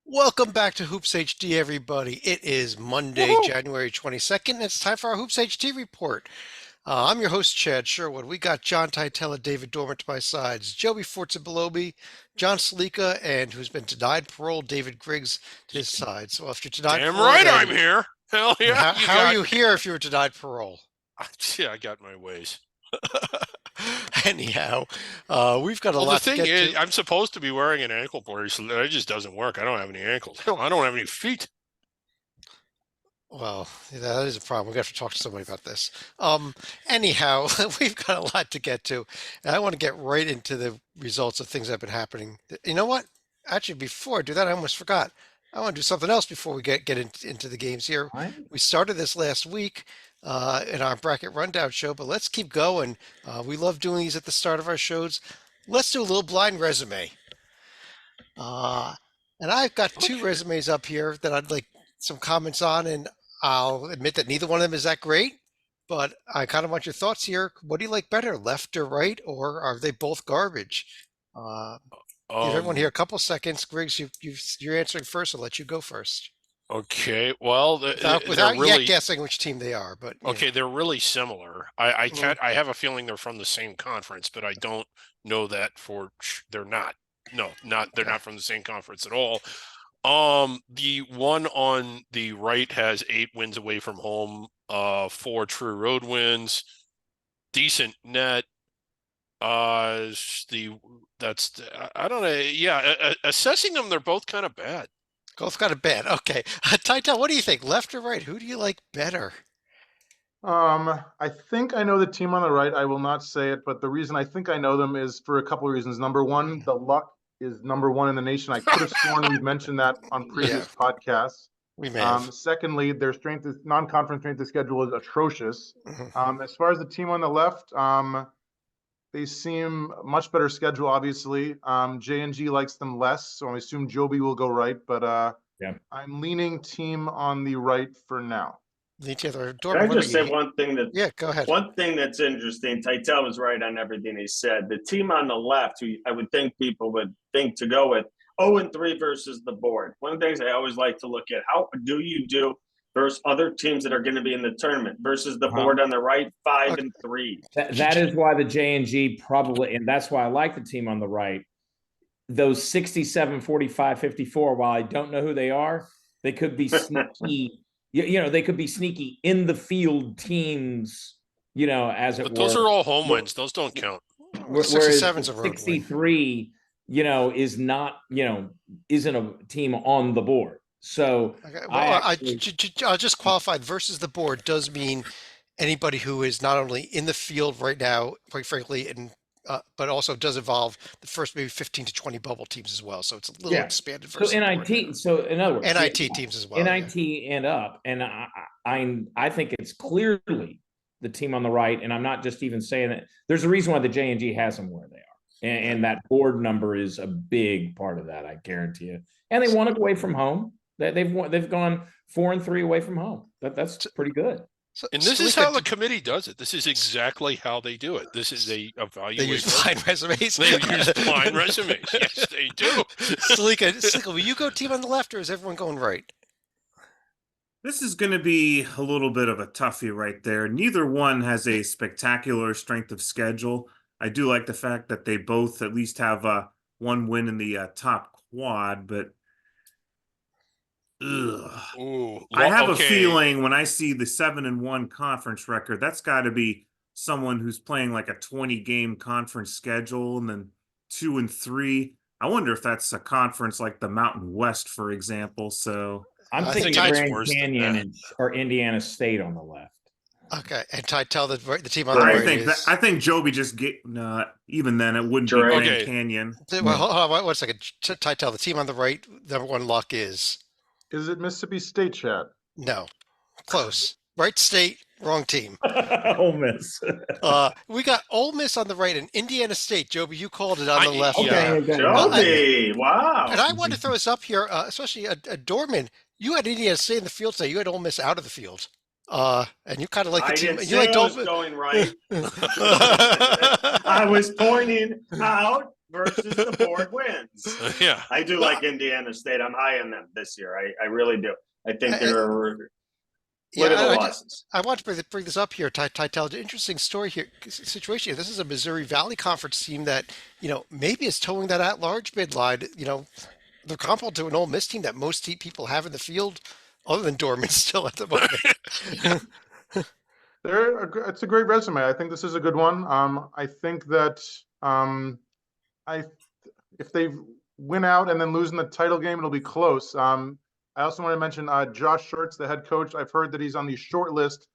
Welcome back to Hoops HD, everybody. It is Monday, Woohoo! January 22nd. It's time for our Hoops HD report. I'm your host, Chad Sherwood. We got John Titella, David Dormer to my sides, Joey Forza below me, John Salika, and who's been denied parole, David Griggs to his side. So if you're denied Damn parole, right I'm then here. Hell yeah, you how are got. you here if you were denied parole? Yeah, I got my ways. Anyhow, we've got a Well, the lot to thing get is, to. I'm supposed to be wearing an ankle bracelet. It just doesn't work. I don't have any ankles. Hell, I don't have any feet. Well, that is a problem. We have to talk to somebody about this. Anyhow, we've got a lot to get to, and I want to get right into the results of things that have been happening. You know what? Actually, before I do that, I almost forgot. I want to do something else before we get into the games here. Fine. We started this last week in our bracket rundown show, but let's keep going. We love doing these at the start of our shows. Let's do a little blind resume. Uh, and I've got two Okay. resumes up here that I'd like some comments on, and I'll admit that neither one of them is that great, but I kind of want your thoughts here. What do you like better, left or right, or are they both garbage? Uh, give everyone here Um. a couple seconds. Griggs, you're answering first. I'll let you go first, Okay. Well, they're without yet really guessing which team they are. But you okay. know, They're really similar. I mm, can't. I have a feeling they're from the same conference, but I don't know that for. They're not. No, not. They're okay. not from the same conference at all. The one on the right has 8 wins away from home, 4 true road wins, decent net. The that's I don't know. Yeah, assessing them, they're both kind of bad. Both got a bad. Okay, Taitel, what do you think, left or right? Who do you like better? I think I know the team on the right. I will not say it, but the reason I think I know them is for a couple of reasons. Number one, the luck is number one in the nation. I could have sworn we've mentioned that on Yeah, previous podcasts. we may have. Secondly, their non-conference strength of schedule is atrocious. Mhm. As far as the team on the left, they seem much better schedule, obviously. J&G likes them less, so I assume Joby will go right, but Yeah. I'm leaning team on the right for now. The other Can Dorman, I what about just say you? one thing Yeah, go ahead. that's interesting? Taitel was right on everything he said. The team on the left, who I would think people would think to go with, 0-3 versus the board. One of the things I always like to look at, how do you do versus other teams that are going to be in the tournament versus the Uh-huh. board on the right, five Okay. and three. That is why the J&G probably, and that's why I like the team on the right. Those 67, 45, 54, while I don't know who they are, they could be sneaky. They could be sneaky in the field teams, as it But those were. are all home wins. Those don't count. Well, the Whereas 67's the a road win. 63, is not, isn't a team on the board. So Okay. I Well, actually, I'll just qualify versus the board does mean anybody who is not only in the field right now, quite frankly, and but also does involve the first maybe 15 to 20 bubble teams as well. So it's a little yeah. expanded So versus the board now. NIT, so in other words, yeah, NIT teams as well. Yeah. NIT and up, and I think it's clearly the team on the right, and I'm not just even saying that. There's a reason why the J&G has them where they are, and that board number is a big part of that. I guarantee you. And they won away from home. They've gone 4-3 away from home. That's pretty good. So, And this so is how the committee does it. This is exactly how they do it. This is they they evaluate. use blind resumes. They use blind resumes. Yes, they do. Salika, will you go team on the left or is everyone going right? This is going to be a little bit of a toughie right there. Neither one has a spectacular strength of schedule. I do like the fact that they both at least have one win in the top quad, but Ooh, I have a okay. feeling when I see the 7-1 conference record, that's got to be someone who's playing like a 20-game conference schedule, and then 2-3. I wonder if that's a conference like the Mountain West, for example. So I'm I thinking think it's Grand worse than Canyon or Indiana State on the left. Okay, and Ty, tell the team on the I right think is. I think Joby just get even then it wouldn't be Right. Grand Okay. Canyon. Well, hold on one second. Ty, tell the team on the right. Number one luck is Is it Mississippi State, Chad? no, close. Right state, wrong team. Ole Miss. We got Ole Miss on the right and Indiana State. Joby, you called it on the left. Yeah. Okay. Joby, wow. And I wanted to throw this up here, especially a Dorman. You had Indiana State in the field today. You had Ole Miss out of the field. And you kind of like the I team. didn't You say liked I Ole was Miss. going right. I was pointing out versus the board wins. Yeah. I do like Indiana State. I'm high on them this year. I really do. I think they're what are the losses? I want to bring this up here, Tytel. Interesting story here, situation here. This is a Missouri Valley Conference team that, maybe is towing that at-large bid line. They're comparable to an Ole Miss team that most people have in the field, other than Dorman still at the moment. It's a great resume. I think this is a good one. I think that I if they win out and then lose in the title game, it'll be close. I also want to mention Josh Shorts, the head coach. I've heard that he's on the short list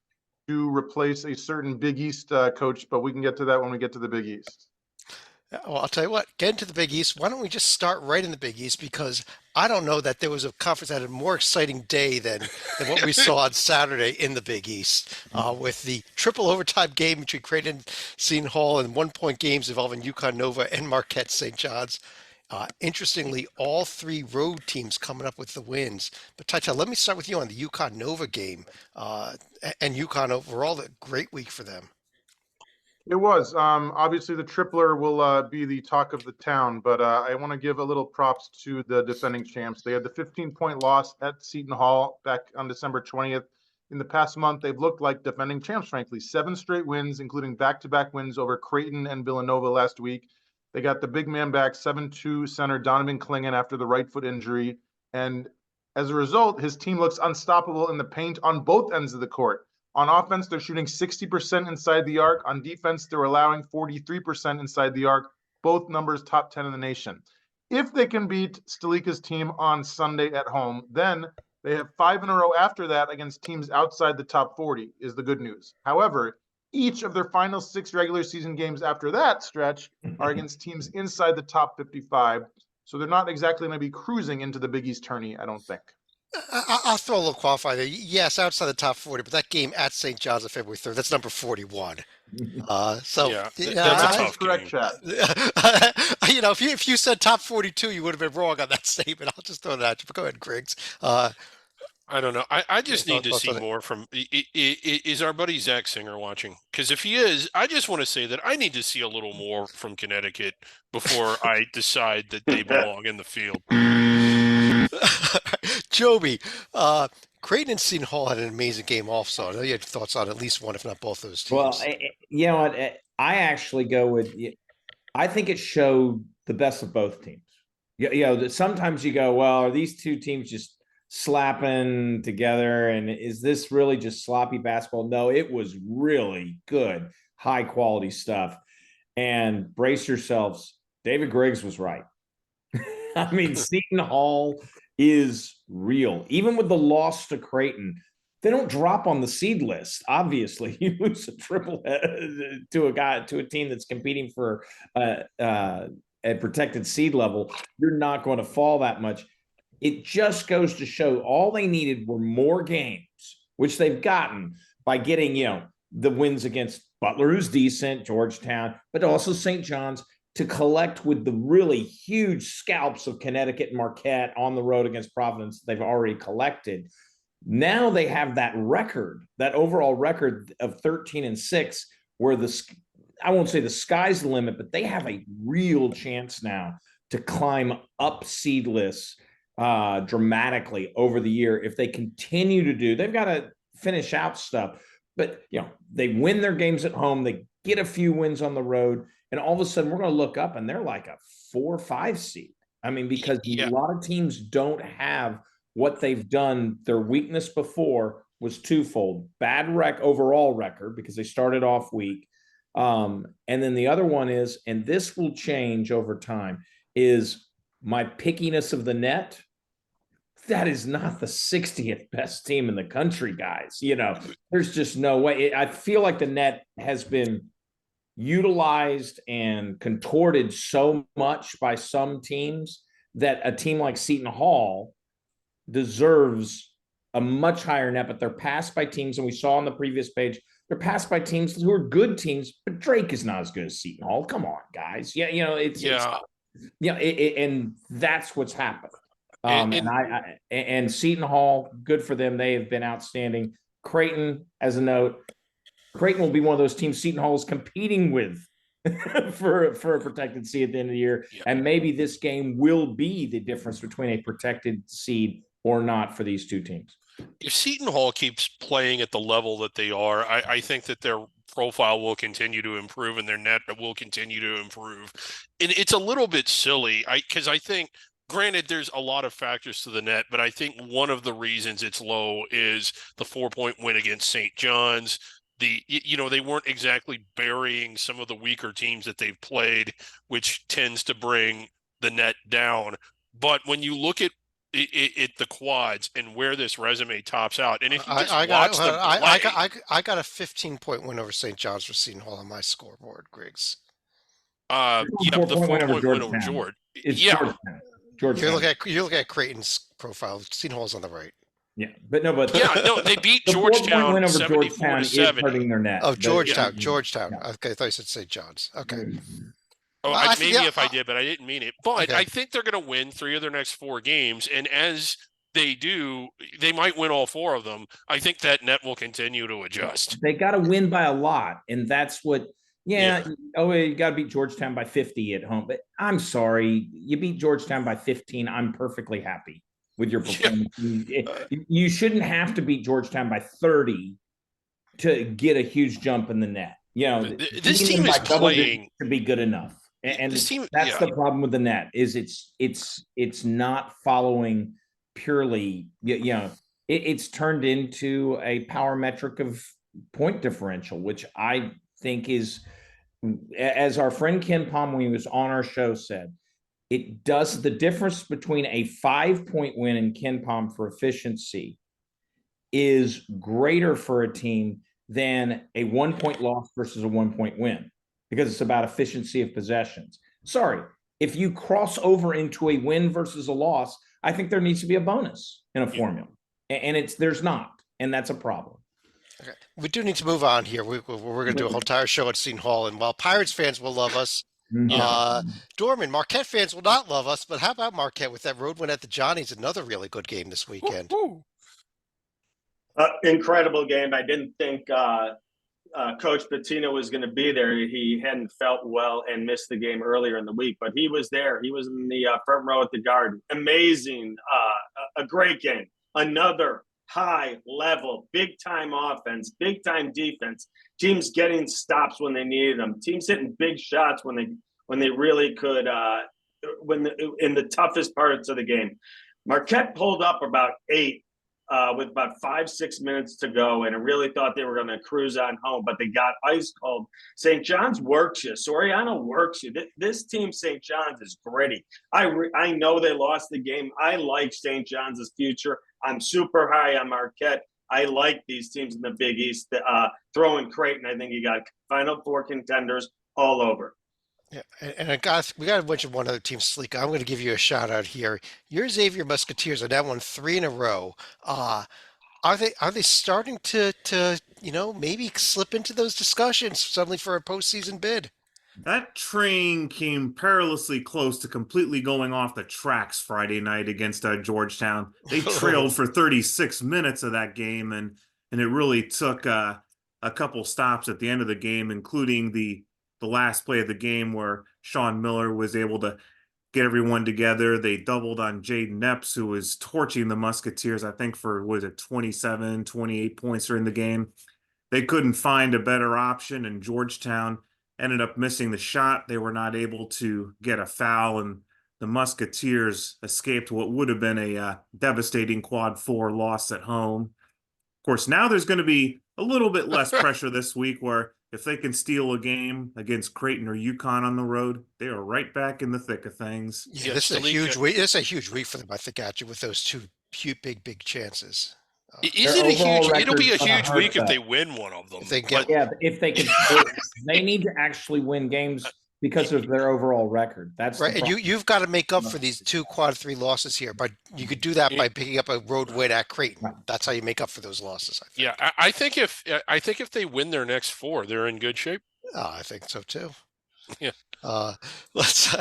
to replace a certain Big East coach, but we can get to that when we get to the Big East. Well, I'll tell you what, get into the Big East. Why don't we just start right in the Big East? Because I don't know that there was a conference that had a more exciting day than what we saw on Saturday in the Big East, with the triple overtime game between Creighton and Seton Hall and 1-point games involving UConn Nova and Marquette St. John's. Interestingly, all 3 road teams coming up with the wins. But Taitel, let me start with you on the UConn Nova game, and UConn overall. A great week for them. It was. Obviously, the tripler will be the talk of the town, but I want to give a little props to the defending champs. They had the 15-point loss at Seton Hall back on December 20th. In the past month, they've looked like defending champs, frankly. 7 straight wins, including back-to-back wins over Creighton and Villanova last week. They got the big man back, 7'2" center Donovan Clingan after the right foot injury. And as a result, his team looks unstoppable in the paint on both ends of the court. On offense, they're shooting 60% inside the arc. On defense, they're allowing 43% inside the arc. Both numbers top 10 in the nation. If they can beat Stalika's team on Sunday at home, then they have 5 in a row after that against teams outside the top 40 is the good news. However, each of their final 6 regular season games after that stretch are against teams inside the top 55. So they're not exactly going to be cruising into the Big East tourney, I don't think. I'll throw a little qualifier there. Yes, outside the top 40, but that game at St. John's on February 3rd, that's number 41. That's a tough correct, game. Chad. If you said top 42, you would have been wrong on that statement. I'll just throw that at you. But go ahead, Griggs. I don't know. I just need to thoughts see on it? more from. Is our buddy Zach Singer watching? Because if he is, I just want to say that I need to see a little more from Connecticut before I decide that they belong in the field. Joby, Creighton and Seton Hall had an amazing game also. I know you had thoughts on at least one, if not both those teams. Well, you know what? I actually go with, I think it showed the best of both teams. Sometimes you go, well, are these two teams just slapping together? And is this really just sloppy basketball? No, it was really good, high quality stuff. And brace yourselves. David Griggs was right. I mean, Seton Hall is real. Even with the loss to Creighton, they don't drop on the seed list. Obviously, you lose a triple to a team that's competing for a protected seed level, you're not going to fall that much. It just goes to show all they needed were more games, which they've gotten by getting, the wins against Butler, who's decent, Georgetown, but also St. John's, to collect with the really huge scalps of Connecticut and Marquette on the road against Providence they've already collected. Now they have that record, that overall record of 13-6, where I won't say the sky's the limit, but they have a real chance now to climb up seed lists dramatically over the year. If they continue to do, they've got to finish out stuff, but they win their games at home, they get a few wins on the road, and all of a sudden we're going to look up and they're like a 4 or 5 seed. I mean, because a lot of teams don't have what they've done. Their weakness before was twofold: bad overall record because they started off weak. And then the other one is, and this will change over time, is my pickiness of the net. That is not the 60th best team in the country, guys. There's just no way. I feel like the net has been utilized and contorted so much by some teams that a team like Seton Hall deserves a much higher net, but they're passed by teams, and we saw on the previous page, they're passed by teams who are good teams, but Drake is not as good as Seton Hall. Come on, guys. And that's what's happened. And Seton Hall, good for them. They have been outstanding. Creighton, as a note, Creighton will be one of those teams Seton Hall is competing with for a protected seed at the end of the year. Yeah. And maybe this game will be the difference between a protected seed or not for these two teams. If Seton Hall keeps playing at the level that they are, I think that their profile will continue to improve and their net will continue to improve. And it's a little bit silly, because I think, granted, there's a lot of factors to the net, but I think one of the reasons it's low is the 4-point win against St. John's. They weren't exactly burying some of the weaker teams that they've played, which tends to bring the net down. But when you look at the quads and where this resume tops out, and if you just watch them play, I got a 15-point win over St. John's for Seton Hall on my scoreboard, Griggs. the 4-point win over George. It's Yeah. Georgetown. You look at Creighton's profile. Seton Hall's on the right. Yeah, but they beat the 4-point Georgetown win over 74 Georgetown to is 70. hurting their net. Oh, Georgetown. Yeah. Georgetown. Yeah. Okay, I thought you said St. John's. Okay. Oh, I maybe think- if I did, but I didn't mean it. But Okay. I think they're going to win 3 of their next 4 games, and as they do, they might win all 4 of them. I think that net will continue to adjust. They got to win by a lot, and that's what. Yeah. Oh, you got to beat Georgetown by 50 at home, but I'm sorry, you beat Georgetown by 15. I'm perfectly happy with your performance. You shouldn't have to beat Georgetown by 30 to get a huge jump in the net. This team is playing to be good enough, and this team, that's the problem with the net is it's not following purely. It's turned into a power metric of point differential, which I think is, as our friend Ken Palm, when he was on our show, said, it does the difference between a 5-point win in Ken Palm for efficiency is greater for a team than a 1-point loss versus a 1-point win, because it's about efficiency of possessions. Sorry, if you cross over into a win versus a loss, I think there needs to be a bonus in a formula, and there's not, and that's a problem. Okay. We do need to move on here. We're going to do a whole entire show at Seton Hall, and while Pirates fans will love us, Dorman, Marquette fans will not love us. But how about Marquette with that road win at the Johnnies? Another really good game this weekend. Incredible game. I didn't think Coach Pitino was going to be there. He hadn't felt well and missed the game earlier in the week, but he was there. He was in the front row at the Garden. Amazing. A great game. Another high level, big time offense, big time defense. Teams getting stops when they needed them. Teams hitting big shots when they really could. In the toughest parts of the game, Marquette pulled up about 8 with about 5-6 minutes to go, and I really thought they were going to cruise on home, but they got ice cold. St. John's works you. Soriano works you. This team, St. John's, is gritty. I know they lost the game. I like St. John's future. I'm super high on Marquette. I like these teams in the Big East. Throwing Creighton, I think you got Final Four contenders all over. Yeah, and we got to mention one other team, Sleek. I'm going to give you a shout out here. Your Xavier Musketeers are now won 3 in a row. Are they starting to maybe slip into those discussions suddenly for a postseason bid? That train came perilously close to completely going off the tracks Friday night against Georgetown. They trailed for 36 minutes of that game, and it really took a couple stops at the end of the game, including the last play of the game where Sean Miller was able to get everyone together. They doubled on Jaden Epps, who was torching the Musketeers, I think for, 27, 28 points during the game. They couldn't find a better option, and Georgetown ended up missing the shot. They were not able to get a foul, and the Musketeers escaped what would have been a devastating quad 4 loss at home. Of course, now there's going to be a little bit less pressure this week, where if they can steal a game against Creighton or UConn on the road, they are right back in the thick of things. Yeah, this is a huge week. This is a huge week for them, I think, actually, with those 2 big chances. It'll be a huge week if they win one of them. If they can, they need to actually win games because of their overall record. That's right. And you've got to make up for these 2 quad 3 losses here, but you could do that by picking up a road win at Creighton. Right. That's how you make up for those losses, I think. Yeah, I think if they win their next 4, they're in good shape. Oh, I think so too. Yeah. Let's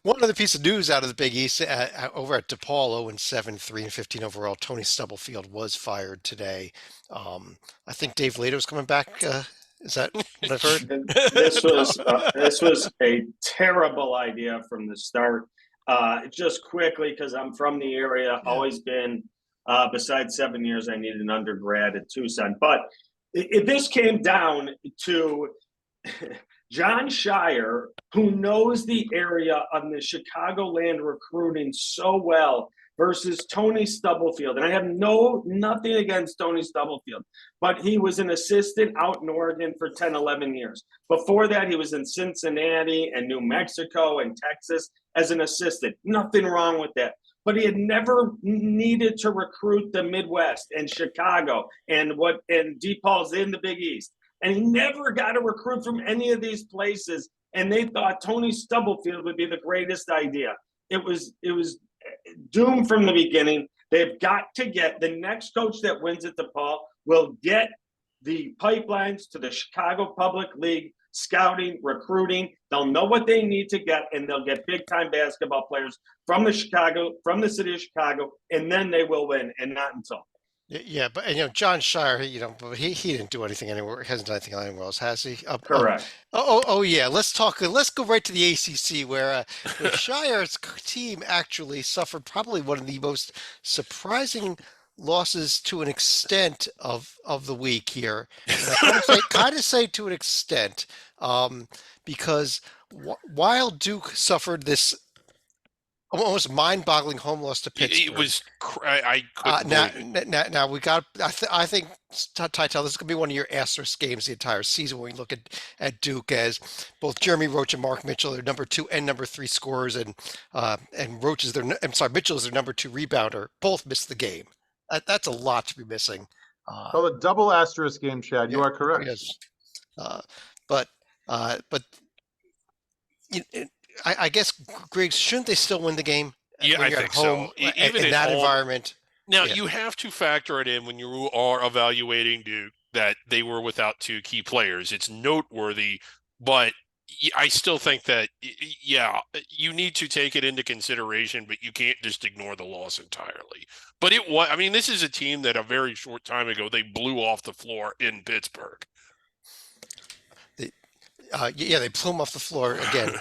one other piece of news out of the Big East over at DePaul, 0-7, 3-15 overall. Tony Stubblefield was fired today. I think Dave Lato's coming back Is that what I've heard? This was a terrible idea from the start. Just quickly, because I'm from the area, always been. Besides 7 years, I needed an undergrad at Tucson. But this came down to John Shire, who knows the area on the Chicagoland recruiting so well, versus Tony Stubblefield. And I have nothing against Tony Stubblefield, but he was an assistant out in Oregon for 10, 11 years. Before that, he was in Cincinnati and New Mexico and Texas as an assistant. Nothing wrong with that. But he had never needed to recruit the Midwest and Chicago and DePaul's in the Big East. And he never got a recruit from any of these places. And they thought Tony Stubblefield would be the greatest idea. It was doomed from the beginning. They've got to get the next coach that wins at DePaul will get the pipelines to the Chicago Public League, scouting, recruiting. They'll know what they need to get, and they'll get big time basketball players from the city of Chicago, and then they will win, and not until. Yeah, but John Shire, he didn't do anything anywhere. He hasn't done anything anywhere else, has he? Correct. Yeah. Let's go right to the ACC, where Shire's team actually suffered probably one of the most surprising losses to an extent of the week here. And I kind of say to an extent, because while Duke suffered this almost mind-boggling home loss to Pittsburgh. It was. I couldn't believe it. Now we got. I think Titel, this is gonna be one of your asterisk games the entire season when we look at Duke, as both Jeremy Roach and Mark Mitchell are number 2 and number 3 scorers, and Roach is Mitchell is their number 2 rebounder. Both missed the game. That's a lot to be missing. Call it double asterisk game, Chad. You are correct. Yes. But I guess, Griggs, shouldn't they still win the game? Yeah, when I you're think at home, so. Even in that home environment. Now, Yeah. you have to factor it in when you are evaluating Duke that they were without 2 key players. It's noteworthy, but I still think that, you need to take it into consideration, but you can't just ignore the loss entirely. But this is a team that a very short time ago, they blew off the floor in Pittsburgh. They blew them off the floor again.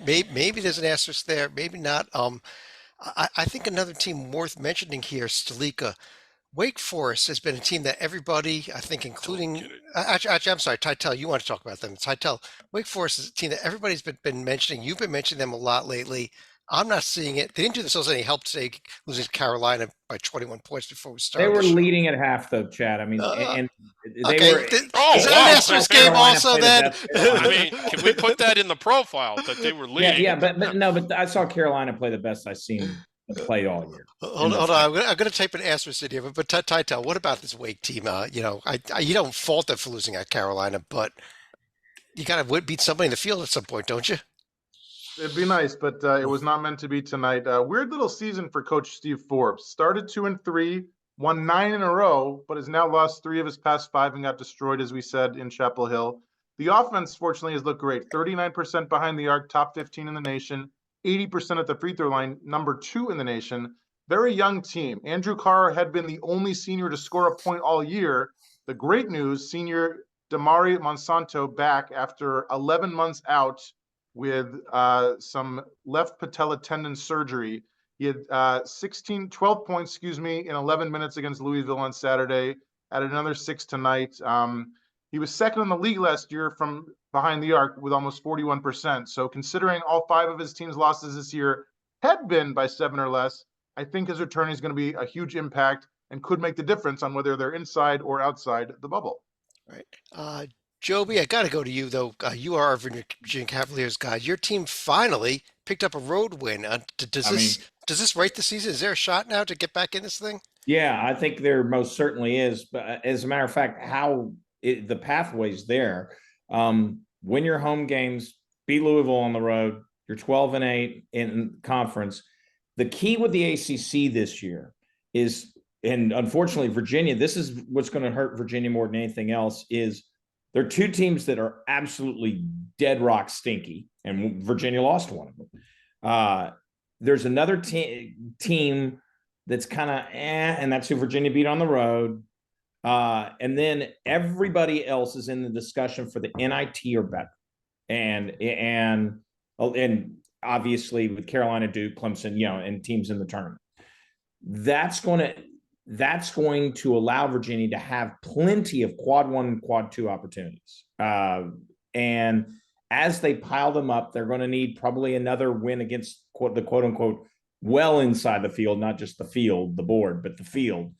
Maybe there's an asterisk there, maybe not. I think another team worth mentioning here, Stalika. Wake Forest has been a team that everybody, I think, including actually, I'm sorry, Titel, you want to talk about them? Titel, Wake Forest is a team that everybody's been mentioning. You've been mentioning them a lot lately. I'm not seeing it. They didn't do themselves any help today, losing to Carolina by 21 points before we started. They were leading at half, though, Chad. I mean, and they okay. were. Is that an asterisk game also then? Can we put that in the profile that they were leading? Yeah, but I saw Carolina play the best I've seen them play all year. Hold on, I'm going to type an asterisk in here. But Titel, what about this Wake team? You don't fault them for losing at Carolina, but you got to beat somebody in the field at some point, don't you? It'd be nice, but it was not meant to be tonight. Weird little season for Coach Steve Forbes. Started 2-3, won 9 in a row, but has now lost 3 of his past 5 and got destroyed, as we said, in Chapel Hill. The offense, fortunately, has looked great. 39% behind the arc, top 15 in the nation. 80% at the free throw line, number 2 in the nation. Very young team. Andrew Carr had been the only senior to score a point all year. The great news, senior Damari Monsanto back after 11 months out with some left patella tendon surgery. He had 12 points, in 11 minutes against Louisville on Saturday, added another 6 tonight. He was second in the league last year from behind the arc with almost 41%. So considering all 5 of his team's losses this year had been by 7 or less, I think his return is going to be a huge impact and could make the difference on whether they're inside or outside the bubble. Right. Joby, I got to go to you, though. You are our Virginia Cavaliers guy. Your team finally picked up a road win. Does this right the season? Is there a shot now to get back in this thing? Yeah, I think there most certainly is. But as a matter of fact, the pathway's there. Win your home games, beat Louisville on the road. You're 12-8 in conference. The key with the ACC this year is, and unfortunately, Virginia, this is what's going to hurt Virginia more than anything else, is there are 2 teams that are absolutely dead rock stinky, and Virginia lost one of them. There's another team that's kind of and that's who Virginia beat on the road. And then everybody else is in the discussion for the NIT or better. And obviously with Carolina, Duke, Clemson, and teams in the tournament. That's going to allow Virginia to have plenty of quad 1 and quad 2 opportunities. And as they pile them up, they're going to need probably another win against the quote unquote well inside the field, not just the field, the board, but the field.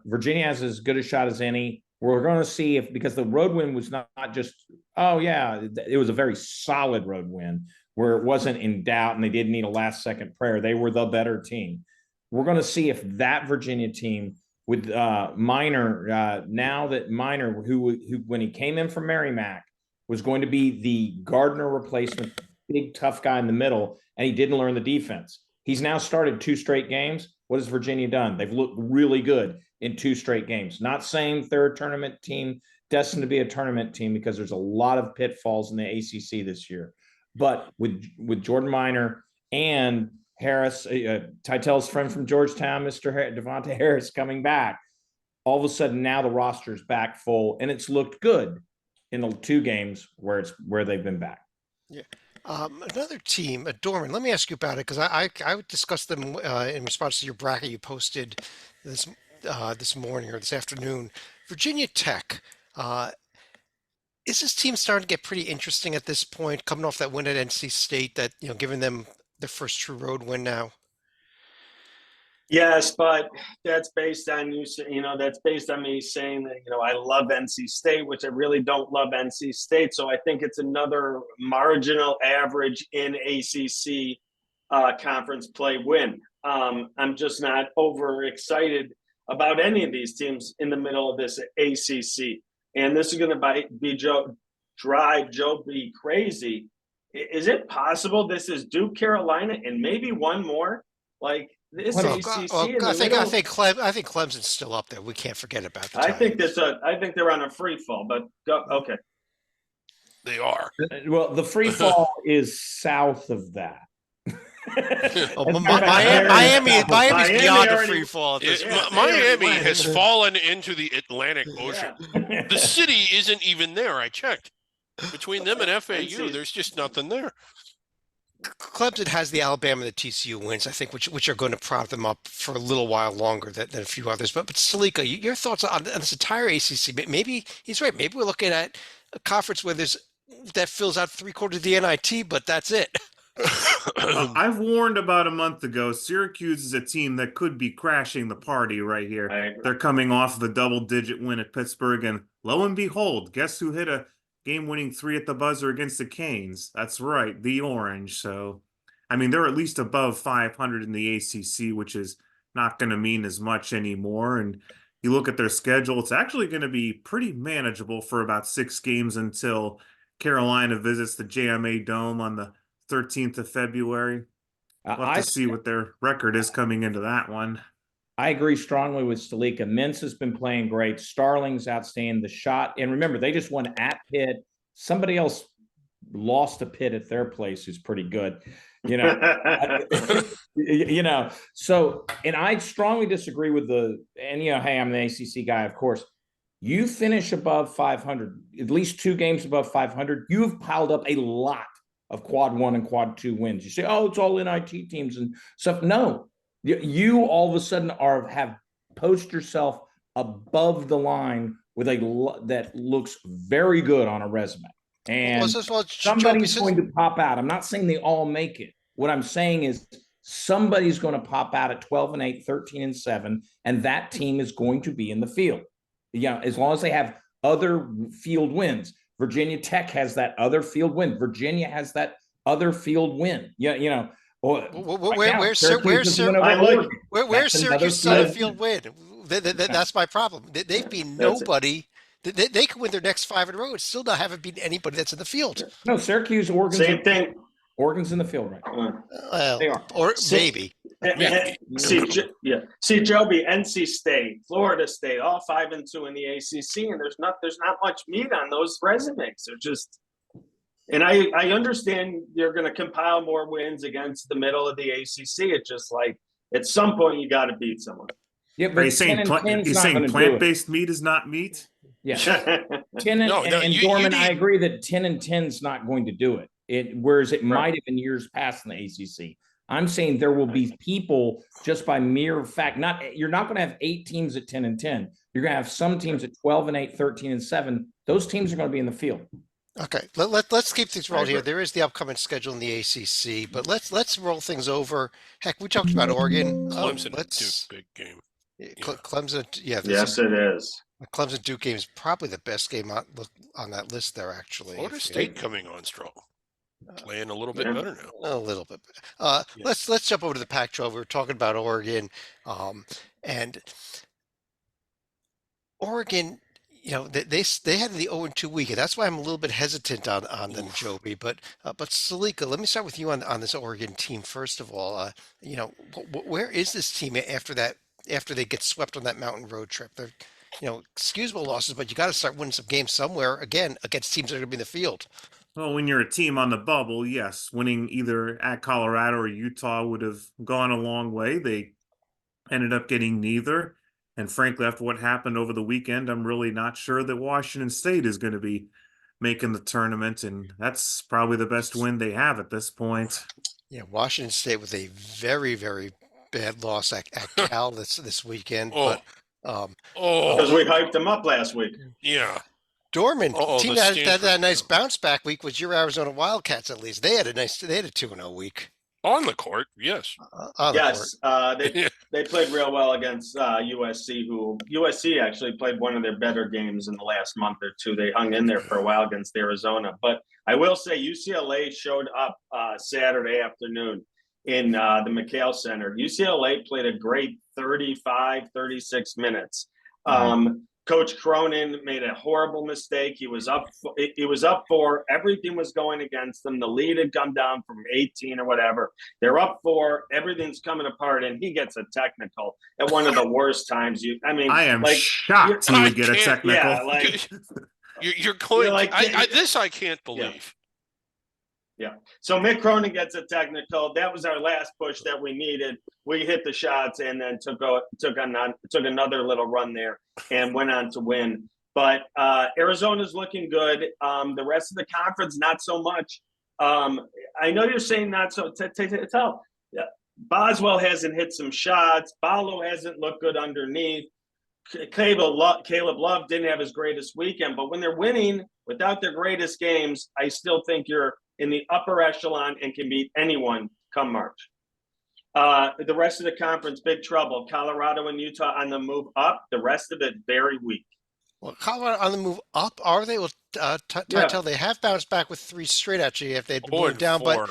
Virginia has as good a shot as any. We're going to see if, because the road win was not just, it was a very solid road win where it wasn't in doubt and they didn't need a last second prayer. They were the better team. We're going to see if that Virginia team with Minor, now that Minor, who when he came in from Merrimack, was going to be the Gardner replacement, big tough guy in the middle, and he didn't learn the defense. He's now started 2 straight games. What has Virginia done? They've looked really good in 2 straight games. Not saying they're a tournament team, destined to be a tournament team, because there's a lot of pitfalls in the ACC this year. But with Jordan Minor and Harris, Titel's friend from Georgetown, Mr. Devontae Harris, coming back, all of a sudden now the roster's back full, and it's looked good in the 2 games where they've been back. Yeah. Another team, Dorman. Let me ask you about it, because I discussed them in response to your bracket you posted this morning or this afternoon. Virginia Tech. Is this team starting to get pretty interesting at this point, coming off that win at NC State, that giving them their first true road win now? Yes, but that's based on that's based on me saying that, I love NC State, which I really don't love NC State. So I think it's another marginal average in ACC conference play win. I'm just not overexcited about any of these teams in the middle of this ACC. And this is going to drive Joe B crazy. Is it possible this is Duke, Carolina, and maybe one more? Like, this ACC. I think Clemson's still up there. We can't forget about that. I think they're on a free fall, but okay. They are. Well, the free fall is south of that. Miami's beyond a free fall. Miami has fallen into the Atlantic Ocean. The city isn't even there. I checked. Between them and FAU, there's just nothing there. Clemson has the Alabama and the TCU wins, I think, which are going to prop them up for a little while longer than a few others. But Salika, your thoughts on this entire ACC? Maybe he's right. Maybe we're looking at a conference where that fills out 3/4 of the NIT, but that's it. I've warned about a month ago, Syracuse is a team that could be crashing the party right here. They're coming off the double-digit win at Pittsburgh, and lo and behold, guess who hit a game-winning 3 at the buzzer against the Canes? That's right, the Orange. So, I mean, they're at least above 500 in the ACC, which is not going to mean as much anymore. And you look at their schedule, it's actually going to be pretty manageable for about 6 games until Carolina visits the JMA Dome on the 13th of February. We'll have to see what their record is coming into that one. I agree strongly with Stalika. Mintz has been playing great. Starling's outstanding. The shot, and remember, they just won at Pitt. Somebody else lost to Pitt at their place who's pretty good. So, and I strongly disagree with hey, I'm the ACC guy, of course. You finish above 500, at least 2 games above 500, you've piled up a lot of quad 1 and quad 2 wins. You say, it's all NIT teams and stuff. No, you all of a sudden have posted yourself above the line with that looks very good on a resume. And somebody's going to pop out. I'm not saying they all make it. What I'm saying is somebody's going to pop out at 12-8, 13-7, and that team is going to be in the field. As long as they have other field wins. Virginia Tech has that other field win. Virginia has that other field win. Where's Syracuse's other field win? That's my problem. They've been nobody. They could win their next 5 in a row and still haven't beat anybody that's in the field. No, Syracuse, Oregon's same thing. Oregon's in the field right now. Well, they are. Or maybe. See, Joby, NC State, Florida State, all 5-2 in the ACC, and there's not much meat on those resumes. They're just, and I understand you're going to compile more wins against the middle of the ACC. It's just like at some point you got to beat someone. Yeah, Are you but 10 saying and 10's you not saying going to do it. plant-based meat is not meat? Yeah. 10 No, and you Dorman, I need. agree that 10 and 10's not going to do it. Whereas it Right. might have in years past in the ACC. I'm saying there will be people just by mere fact. You're not going to have 8 teams at 10 and 10. You're going to have some teams at 12 and 8, 13 and 7. Those teams are going to be in the field. Okay, let's keep things rolling here. agree. There is the upcoming schedule in the ACC, but let's roll things over. Heck, we talked about Oregon. Oh, Clemson and Duke, big game. Yeah. Clemson. Yeah, Yes, it is. Clemson Duke game is probably the best game on that list there. Actually, Florida State coming on strong, playing a little bit Yeah. better now. a little bit. Yeah. Let's jump over to the Pac-12. We were talking about Oregon, and Oregon. You know, they had the 0-2 week, and that's why I'm a little bit hesitant on them, Oof. Joby. But Salika, let me start with you on this Oregon team first of all. You know, where is this team after that? After they get swept on that mountain road trip, they're, you know, excusable losses, but you got to start winning some games somewhere again against teams that are going to be in the field. Well, when you're a team on the bubble, yes, winning either at Colorado or Utah would have gone a long way. They ended up getting neither. And frankly, after what happened over the weekend, I'm really not sure that Washington State is going to be making the tournament. And that's probably the best win they have at this point. Yeah, Washington State with a very, very bad loss at Cal this weekend. Oh. But Because we hyped them up last week. Yeah. Dorman, team the that had Stanford that nice show. bounce back week was your Arizona Wildcats. At least they had a 2-0 week On the court, yes. on the court. Yes, they played real well against USC, who USC actually played one of their better games in the last month or two. They hung in there for a while against Arizona. But I will say UCLA showed up Saturday afternoon in the McHale Center. UCLA played a great 35, 36 minutes. Coach Cronin made a horrible mistake. He was up 4. Everything was going against them. The lead had come down from 18 or whatever. They're up 4. Everything's coming apart, and he gets a technical at one of the worst times. I am shocked he would get a technical. Yeah, like you're going. like, this I can't believe. Yeah. So Mick Cronin gets a technical. That was our last push that we needed. We hit the shots and then took another little run there and went on to win. But Arizona's looking good. The rest of the conference, not so much. I know you're saying not so. Tell. Boswell hasn't hit some shots. Ballo hasn't looked good underneath. Caleb Love didn't have his greatest weekend. But when they're winning without their greatest games, I still think you're in the upper echelon and can beat anyone come March. The rest of the conference, big trouble. Colorado and Utah on the move up. The rest of it, very weak. Well, Colorado on the move up, are they? Well, Tytel, they have bounced back with 3 straight actually if they'd been moving down, 4.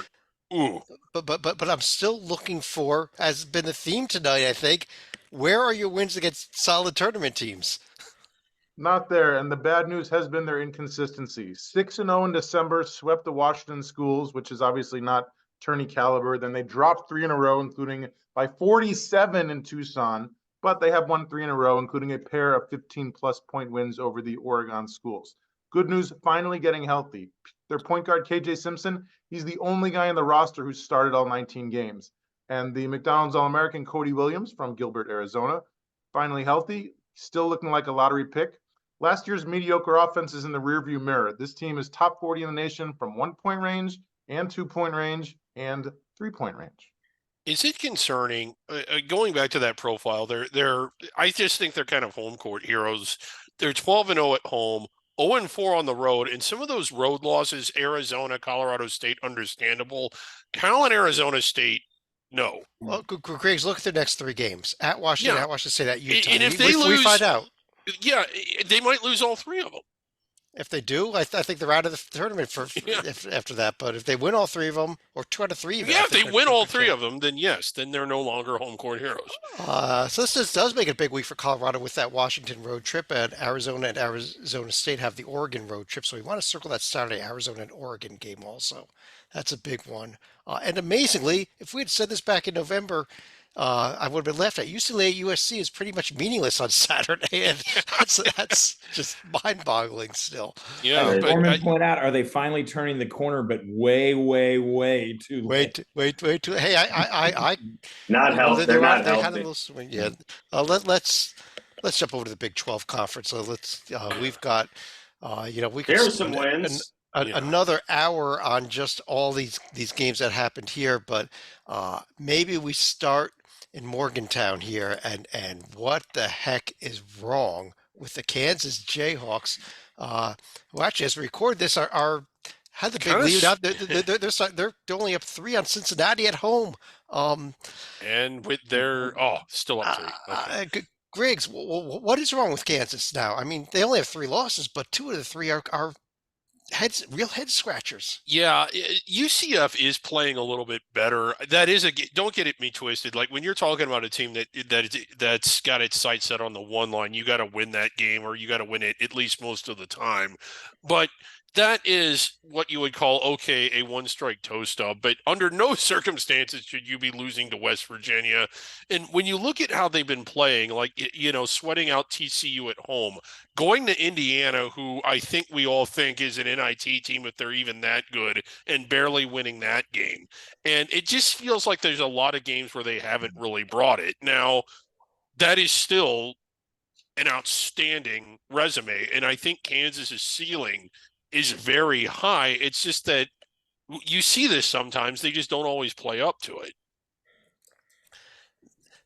but I'm still looking for, as has been the theme tonight, I think, where are your wins against solid tournament teams? Not there, and the bad news has been their inconsistency. 6-0 in December, swept the Washington Schools, which is obviously not tourney caliber. Then they dropped 3 in a row, including by 47 in Tucson, but they have won 3 in a row, including a pair of 15-plus point wins over the Oregon Schools. Good news, finally getting healthy. Their point guard, KJ Simpson, he's the only guy in the roster who's started all 19 games. And the McDonald's All-American, Cody Williams from Gilbert, Arizona, finally healthy, still looking like a lottery pick. Last year's mediocre offense is in the rearview mirror. This team is top 40 in the nation from 1-point range and 2-point range and 3-point range. Is it concerning? Going back to that profile, I just think they're kind of home court heroes. They're 12-0 at home, 0-4 on the road, and some of those road losses, Arizona, Colorado State, understandable. Cal and Arizona State, no. Well, Griggs, look at their next 3 games at Washington, at Washington State, at Utah. And if they lose, we find out. Yeah, they might lose all 3 of them. If they do, I think they're out of the tournament after that. But if they win all 3 of them, or 2 out of 3, even, if they win all 3 of them, then yes, then they're no longer home court heroes. So this does make it a big week for Colorado with that Washington road trip, and Arizona State have the Oregon road trip. So we want to circle that Saturday Arizona and Oregon game also. That's a big one. And amazingly, if we had said this back in November, I would have been laughed at. UCLA USC is pretty much meaningless on Saturday, and that's just mind-boggling still. Yeah, As but Norman point out, are they finally turning the corner? But way, way, way too late. Wait. Hey, I Not help. They're not they had a healthy. little swing. Yeah. Let's jump over to the Big 12 conference. So we've got, we could Here's some spend wins. another hour on just all these games that happened here, but maybe we start in Morgantown here, and what the heck is wrong with the Kansas Jayhawks? Who actually, as we record this, are had the big Kinda lead s- out. They're only up 3 on Cincinnati at home. and with their still up 3. Okay. Griggs, what is wrong with Kansas now? I mean, they only have 3 losses, but 2 of the 3 are real head scratchers. Yeah, UCF is playing a little bit better. That is don't get me twisted. Like when you're talking about a team that's got its sights set on the one line, you got to win that game, or you got to win it at least most of the time. But that is what you would call a one-strike toe stub. But under no circumstances should you be losing to West Virginia. And when you look at how they've been playing, like sweating out TCU at home, going to Indiana, who I think we all think is an NIT team if they're even that good, and barely winning that game. And it just feels like there's a lot of games where they haven't really brought it. Now, that is still an outstanding resume, and I think Kansas's ceiling is very high. It's just that you see this sometimes; they just don't always play up to it.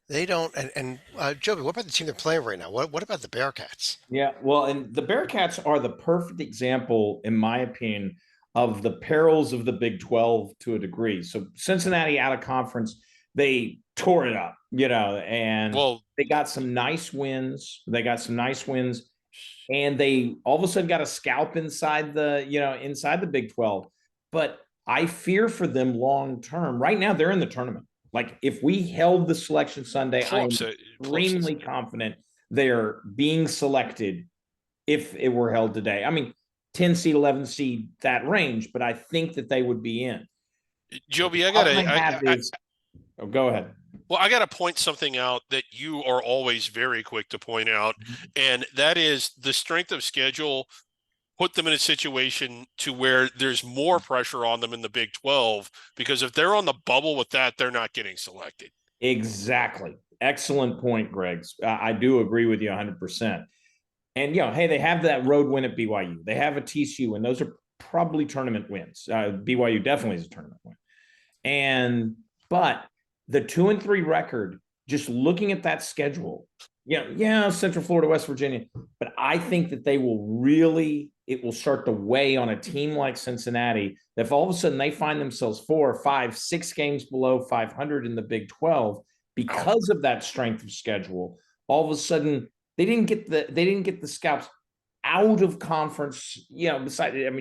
They don't. And Joby, what about the team they're playing right now? What about the Bearcats? Yeah, well, and the Bearcats are the perfect example, in my opinion, of the perils of the Big 12 to a degree. So Cincinnati out of conference, they tore it up, and they got some nice wins. And they all of a sudden got a scalp inside the Big 12. But I fear for them long term. Right now, they're in the tournament. Like if we held the selection Sunday, I'm extremely confident they're being selected if it were held today. I mean, 10 seed, 11 seed, that range, but I think that they would be in. Joby, go ahead. Well, I got to point something out that you are always very quick to point out, and that is the strength of schedule put them in a situation to where there's more pressure on them in the Big 12, because if they're on the bubble with that, they're not getting selected. Exactly. Excellent point, Greg. I do agree with you 100%. And, hey, they have that road win at BYU. They have a TCU, and those are probably tournament wins. BYU definitely is a tournament win. But the 2-3 record, just looking at that schedule, Central Florida, West Virginia, but I think that it will start to weigh on a team like Cincinnati. If all of a sudden they find themselves 4, 5, 6 games below 500 in the Big 12 because of that strength of schedule, all of a sudden they didn't get the scalps out of conference.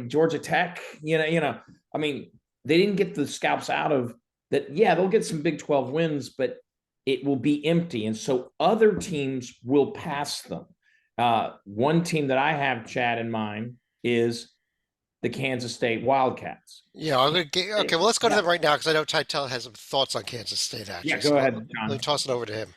Georgia Tech. They didn't get the scalps out of that. Yeah, they'll get some Big 12 wins, but it will be empty, and so other teams will pass them. One team that I have, Chad, in mind is the Kansas State Wildcats. Yeah, okay. Well, let's go to them right now because I know Tytel has some thoughts on Kansas State. Actually, yeah, go ahead, John. Let me toss it over to him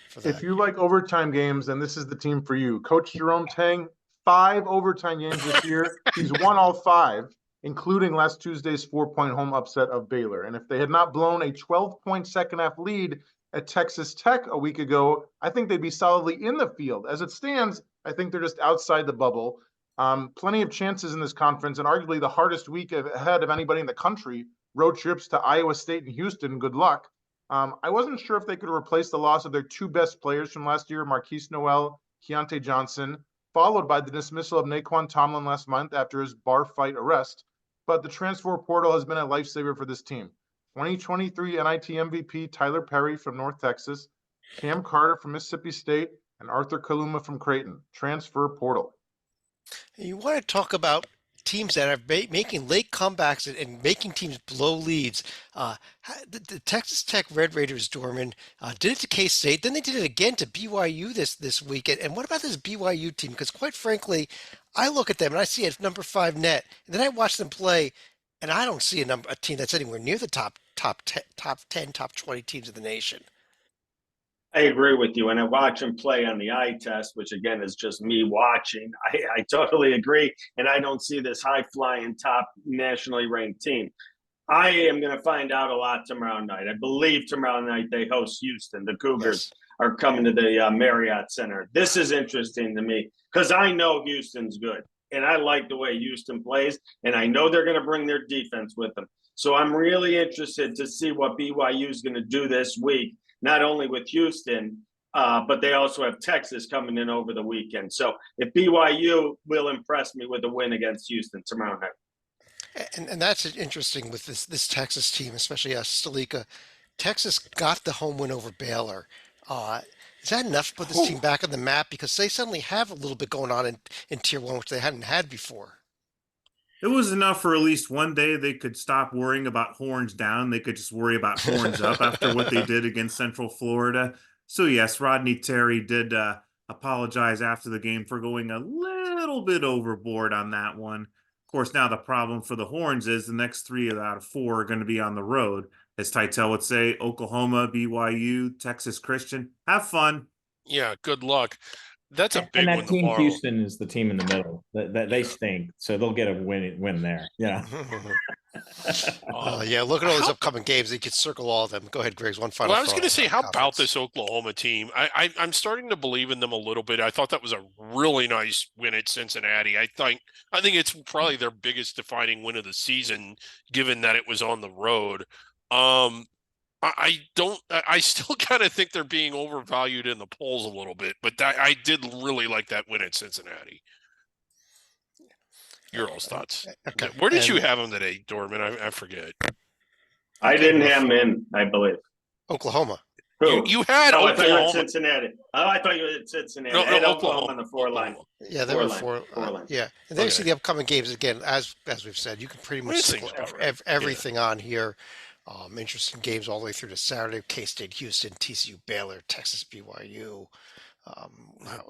for that. If you like overtime games, then this is the team for you. Coach Jerome Tang, 5 overtime games this year. He's won all 5, including last Tuesday's 4-point home upset of Baylor. And if they had not blown a 12-point second half lead at Texas Tech a week ago, I think they'd be solidly in the field. As it stands, I think they're just outside the bubble. Plenty of chances in this conference, and arguably the hardest week ahead of anybody in the country. Road trips to Iowa State and Houston. Good luck. I wasn't sure if they could replace the loss of their 2 best players from last year, Marquise Noel, Keontae Johnson, followed by the dismissal of Naquan Tomlin last month after his bar fight arrest. But the transfer portal has been a lifesaver for this team. 2023 NIT MVP Tyler Perry from North Texas, Cam Carter from Mississippi State, and Arthur Kaluma from Creighton. Transfer portal. You want to talk about teams that are making late comebacks and making teams blow leads. The Texas Tech Red Raiders, Dorman, did it to K-State. Then they did it again to BYU this weekend. And what about this BYU team? Because quite frankly, I look at them and I see a number 5 net, and then I watch them play, and I don't see a team that's anywhere near the top 10, top 20 teams in the nation. I agree with you. And I watch him play on the eye test, which again is just me watching. I totally agree. And I don't see this high flying top nationally ranked team. I am going to find out a lot tomorrow night. I believe tomorrow night they host Houston. The Cougars Yes. are coming to the Marriott Center. This is interesting to me because I know Houston's good. And I like the way Houston plays. And I know they're going to bring their defense with them. So I'm really interested to see what BYU is going to do this week, not only with Houston, but they also have Texas coming in over the weekend. So if BYU will impress me with a win against Houston tomorrow night. And that's interesting with this Texas team, especially Stalika. Texas got the home win over Baylor. Uh, is that enough to put this team back on the map? Because they suddenly have a little bit going on in Tier 1, which they hadn't had before. It was enough for at least one day they could stop worrying about horns down. They could just worry about horns up after what they did against Central Florida. So yes, Rodney Terry did apologize after the game for going a little bit overboard on that one. Of course, now the problem for the Horns is the next 3 out of 4 are going to be on the road. As Titel would say, Oklahoma, BYU, Texas Christian. Have fun. Yeah, good luck. That's a big And that one team, tomorrow. Houston, is the team in the middle. They stink, so they'll get a win there. Yeah. Yeah, look at all these upcoming games. You could circle all of them. Go ahead, Griggs. One final Well, I was thought going to on say, the how about conference. this Oklahoma team? I'm starting to believe in them a little bit. I thought that was a really nice win at Cincinnati. I think it's probably their biggest defining win of the season, given that it was on the road. I still kind of think they're being overvalued in the polls a little bit, but I did really like that win at Cincinnati. Your all's thoughts? Okay. Where did you have them today, Dorman? I forget. I didn't have him in, I believe. Oklahoma. Who? You had I thought you were Oklahoma. at Cincinnati. Oh, I thought you were at Cincinnati. No, I had Oklahoma on the 4 line. Yeah, there Four were line. 4. Four line. Yeah, and then you see Okay. the upcoming games again. As we've said, you can pretty much These circle things are everything on here. Interesting games all the way through to Saturday. K-State, Houston, TCU, Baylor, Texas, BYU.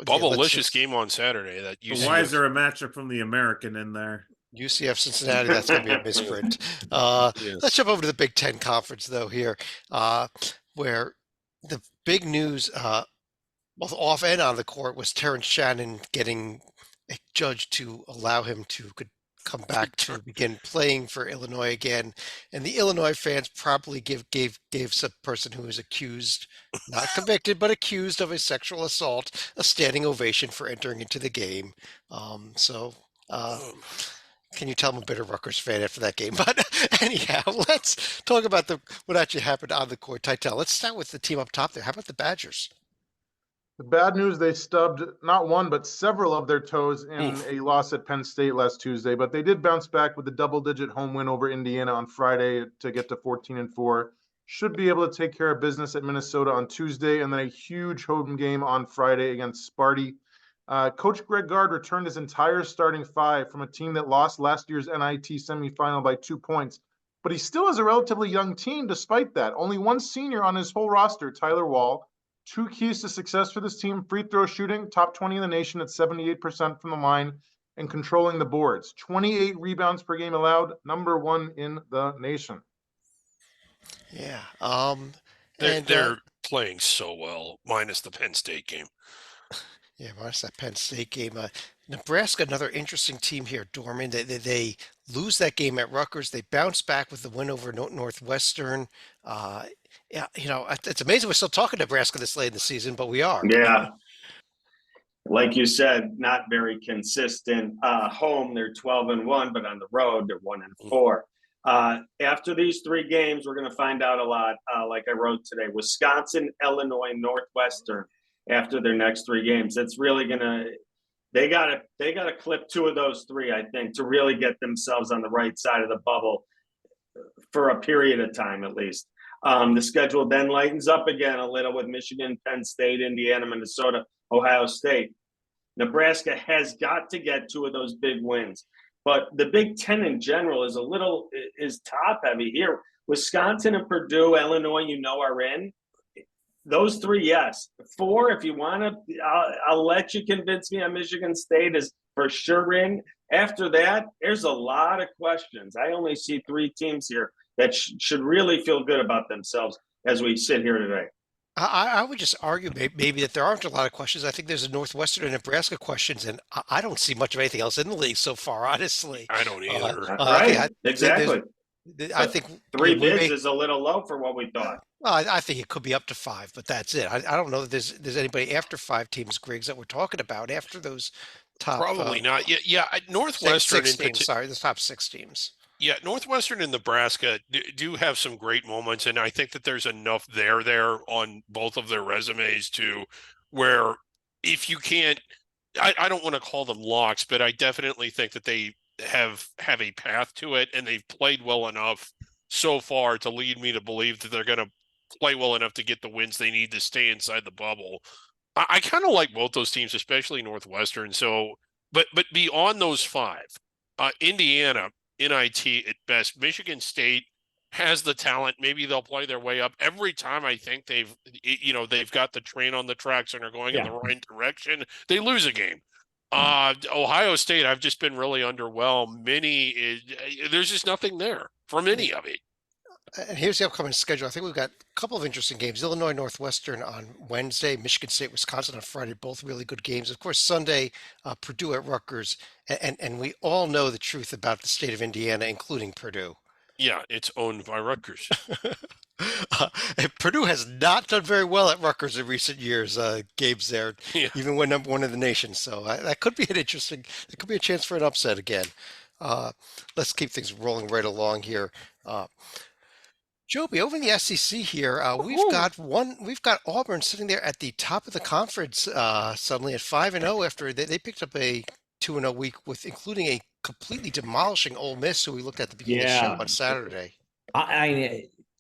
Bubblicious game on Saturday. That But why is there a matchup from the American in there? UCF Cincinnati, that's going to be a misprint. Yes. Let's jump over to the Big Ten Conference, though, here, where the big news, both off and on the court, was Terrence Shannon getting a judge to allow him to come back to begin playing for Illinois again. And the Illinois fans probably gave some person who was accused, not convicted, but accused of a sexual assault, a standing ovation for entering into the game. Can you tell I'm a bitter Rutgers fan after that game? But anyhow, let's talk about what actually happened on the court. Titel, let's start with the team up top there. How about the Badgers? The bad news, they stubbed not one, but several of their toes in a loss at Penn State last Tuesday, but they did bounce back with a double-digit home win over Indiana on Friday to get to 14-4. Should be able to take care of business at Minnesota on Tuesday, and then a huge home game on Friday against Sparty. Coach Greg Gard returned his entire starting 5 from a team that lost last year's NIT semifinal by 2 points, but he still has a relatively young team despite that. Only one senior on his whole roster, Tyler Wall. 2 keys to success for this team: free throw shooting, top 20 in the nation at 78% from the line, and controlling the boards. 28 rebounds per game allowed, number 1 in the nation. Yeah. They're playing so well, minus the Penn State game. Yeah, minus that Penn State game. Nebraska, another interesting team here, Dorman. They lose that game at Rutgers. They bounce back with the win over Northwestern. Yeah, it's amazing we're still talking Nebraska this late in the season, but we are. Yeah. Like you said, not very consistent. Home, they're 12-1, but on the road, they're 1-4. After these 3 games, we're going to find out a lot. Like I wrote today, Wisconsin, Illinois, Northwestern. After their next 3 games, it's really they gotta clip 2 of those 3, I think, to really get themselves on the right side of the bubble for a period of time at least. The schedule then lightens up again a little with Michigan, Penn State, Indiana, Minnesota, Ohio State. Nebraska has got to get 2 of those big wins, but the Big Ten in general is top heavy here. Wisconsin and Purdue, Illinois, are in. Those 3, yes. 4, if you want to, I'll let you convince me on Michigan State is for sure in. After that, there's a lot of questions. I only see 3 teams here that should really feel good about themselves as we sit here today. I would just argue maybe that there aren't a lot of questions. I think there's a Northwestern and Nebraska questions, and I don't see much of anything else in the league so far, honestly. I don't either. I think Right, there's, exactly. I But think three we bids may. is a little low for what we thought. Well, I think it could be up to five, but that's it. I don't know that there's anybody after five teams, Griggs, that we're talking about after those top Probably not. Yeah, yeah. Northwestern six in teams. particular. Sorry, the top six teams. Yeah, Northwestern and Nebraska do have some great moments, and I think that there's enough there on both of their resumes to where if you can't, I don't want to call them locks, but I definitely think that they have a path to it, and they've played well enough so far to lead me to believe that they're going to play well enough to get the wins they need to stay inside the bubble. I kind of like both those teams, especially Northwestern. So, but beyond those five, Indiana, NIT at best. Michigan State has the talent. Maybe they'll play their way up. Every time I think they've got the train on the tracks and are going in the right direction, they lose a game. Ohio State, I've just been really underwhelmed. There's just nothing there from any of it. And here's the upcoming schedule. I think we've got a couple of interesting games. Illinois Northwestern on Wednesday, Michigan State, Wisconsin on Friday, both really good games. Of course, Sunday, Purdue at Rutgers. And we all know the truth about the state of Indiana, including Purdue. Yeah, it's owned by Rutgers. Purdue has not done very well at Rutgers in recent years, games there, Yeah. even when number one in the nation. So that could be it could be a chance for an upset again. Let's keep things rolling right along here. Joby, over in the SEC here, we've got Auburn sitting there at the top of the conference, suddenly at 5-0 after they picked up a 2-0 week with including a completely demolishing Ole Miss, who we looked at the beginning of the show on Saturday.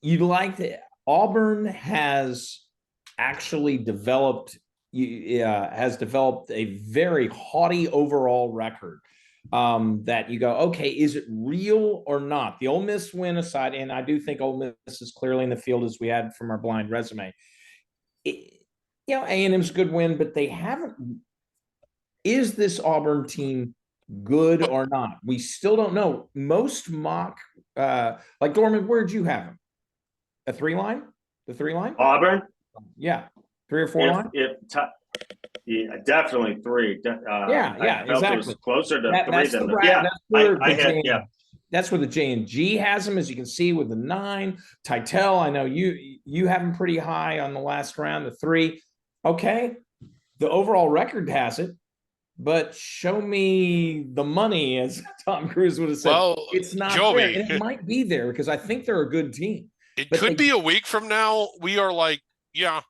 You like that Auburn has actually developed a very haughty overall record. That you go, okay, is it real or not? The Ole Miss win aside, and I do think Ole Miss is clearly in the field as we had from our blind resume. A&M's a good win, but they haven't. Is this Auburn team good or not? We still don't know. Most mock, like Dorman, where'd you have them? A three line? The three line? Auburn? Yeah. 3 or 4 line? Yeah, definitely 3. Yeah, exactly. Closer to 3 that's than that's where the J&G has them, as you can see with the 9. Titel, I know you have them pretty high on the last round, the 3. Okay, the overall record has it, but show me the money, as Tom Cruise would have said. Well, it's not Joey, there, and it might be there because I think they're a good team. It could be a week from now. We are like, yeah.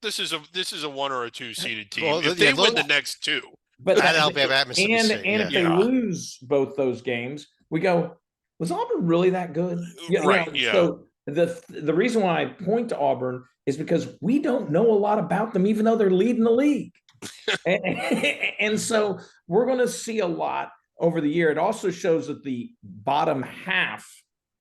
This is a 1 or a 2 seeded team. If they win the next 2, but that Alabama atmosphere. And if they lose both those games, we go, was Auburn really that good? Right. Yeah. So the reason why I point to Auburn is because we don't know a lot about them, even though they're leading the league. and so we're going to see a lot over the year. It also shows that the bottom half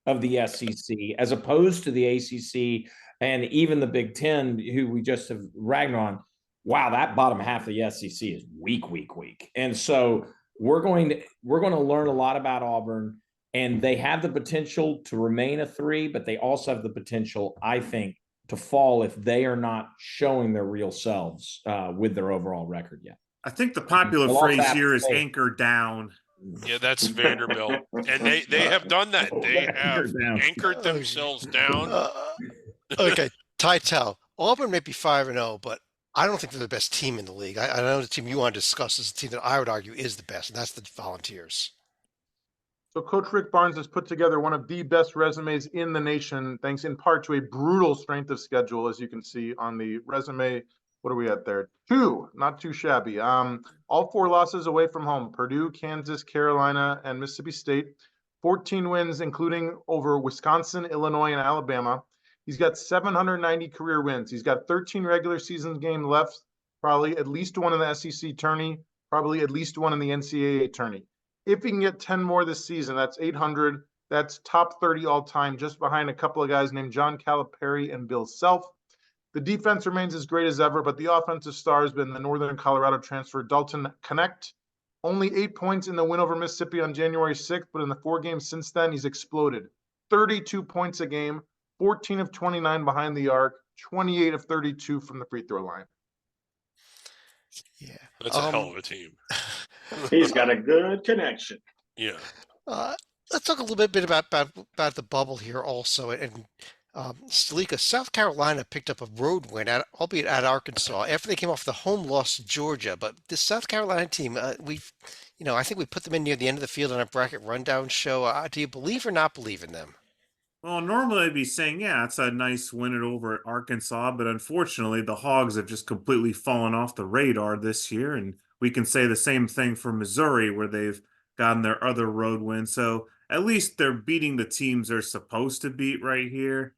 of the SEC, as opposed to the ACC and even the Big Ten, who we just have ragged on, wow, that bottom half of the SEC is weak. And so we're going to learn a lot about Auburn, and they have the potential to remain a 3, but they also have the potential, I think, to fall if they are not showing their real selves with their overall record yet. I think the popular phrase here is anchor down. Yeah, that's Vanderbilt, and they have done that. They have anchored themselves down. Okay, Titel. Auburn may be 5-0, but I don't think they're the best team in the league. I know the team you want to discuss is the team that I would argue is the best, and that's the Volunteers. So Coach Rick Barnes has put together one of the best resumes in the nation, thanks in part to a brutal strength of schedule, as you can see on the resume. What are we at there? 2, not too shabby. All 4 losses away from home: Purdue, Kansas, Carolina, and Mississippi State. 14 wins, including over Wisconsin, Illinois, and Alabama. He's got 790 career wins. He's got 13 regular season games left, probably at least 1 in the SEC tourney, probably at least 1 in the NCAA tourney. If he can get 10 more this season, that's 800. That's top 30 all time, just behind a couple of guys named John Calipari and Bill Self. The defense remains as great as ever, but the offensive star has been the Northern Colorado transfer Dalton Connect. Only 8 points in the win over Mississippi on January 6th, but in the 4 games since then, he's exploded. 32 points a game, 14 of 29 behind the arc, 28 of 32 from the free throw line. Yeah. That's a hell of a team. He's got a good connection. Yeah. Let's talk a little bit about the bubble here also. And Stalika, South Carolina picked up a road win, albeit at Arkansas, after they came off the home loss to Georgia. But this South Carolina team, I think we put them in near the end of the field on a bracket rundown show. Do you believe or not believe in them? Well, normally I'd be saying, yeah, it's a nice win it over at Arkansas, but unfortunately the Hogs have just completely fallen off the radar this year, and we can say the same thing for Missouri, where they've gotten their other road win. So at least they're beating the teams they're supposed to beat right here.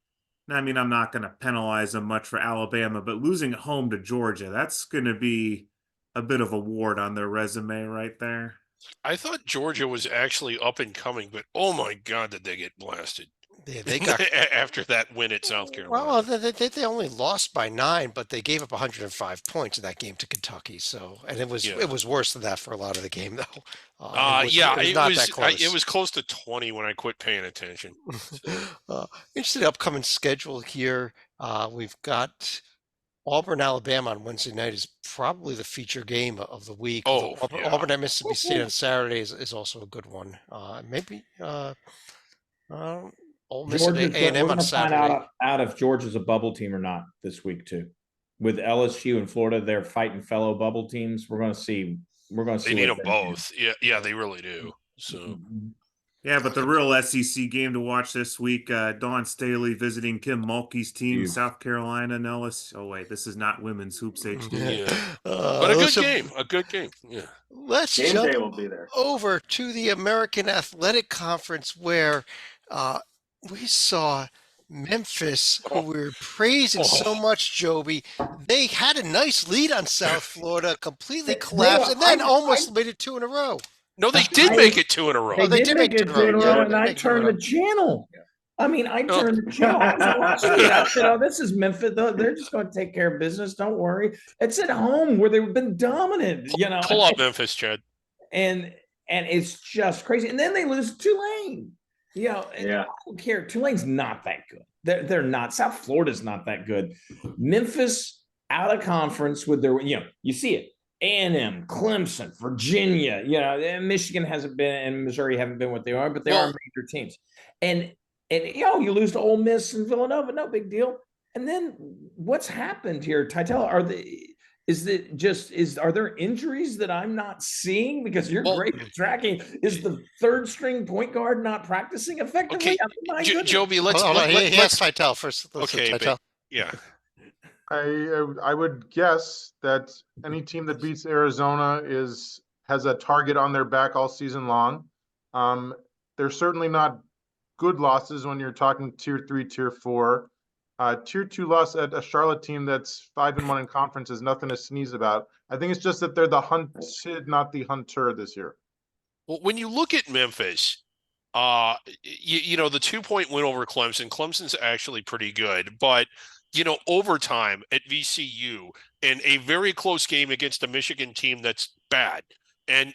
I mean, I'm not going to penalize them much for Alabama, but losing at home to Georgia, that's going to be a bit of a ward on their resume right there. I thought Georgia was actually up and coming, but oh my God, did they get blasted? Yeah, they got after that win at South Carolina. well. They only lost by 9, but they gave up 105 points in that game to Kentucky. So, and it was worse than that for a lot of the game, though. It was close to 20 when I quit paying attention. Interesting upcoming schedule here. We've got Auburn, Alabama on Wednesday night is probably the feature game of the week. Auburn at Mississippi State on Saturday is also a good one. Maybe Ole Miss at A&M on Saturday. Find out if Georgia's a bubble team or not this week too. With LSU and Florida, they're fighting fellow bubble teams. We're going to see. They need them both. Yeah, they really do. So. Yeah, but the real SEC game to watch this week, Dawn Staley visiting Kim Mulkey's team, South Carolina, and LSU. Oh, wait, this is not women's Hoops HD. Yeah. But a good game. Yeah. Let's Game jump day will be there. over to the American Athletic Conference where we saw Memphis, who we were praising so much, Joby. They had a nice lead on South Florida, completely collapsed, and then almost made it 2 in a row. No, they did make it 2 in a row. They did make it 2 in a row, and I turned the channel. I mean, I turned the channel. I said, "Oh, this is Memphis. They're just going to take care of business. Don't worry. It's at home where they've been dominant. Pull up Memphis, Chad." And it's just crazy. And then they lose to Tulane. I don't care. Tulane's not that good. They're not. South Florida's not that good. Memphis out of conference with their, you see it. A&M, Clemson, Virginia, and Michigan hasn't been, and Missouri haven't been what they are, but they are major teams. And you lose to Ole Miss and Villanova, no big deal. And then what's happened here, Titel? Are there injuries that I'm not seeing? Because you're great at tracking. Is the third string point guard not practicing effectively? Okay, Joby, let's Titel first. Okay, yeah. I would guess that any team that beats Arizona has a target on their back all season long. They're certainly not good losses when you're talking tier 3, tier 4. Tier 2 loss at a Charlotte team that's 5-1 in conference is nothing to sneeze about. I think it's just that they're the hunted, not the hunter this year. Well, when you look at Memphis, the 2-point win over Clemson. Clemson's actually pretty good, but overtime at VCU and a very close game against a Michigan team that's bad. And,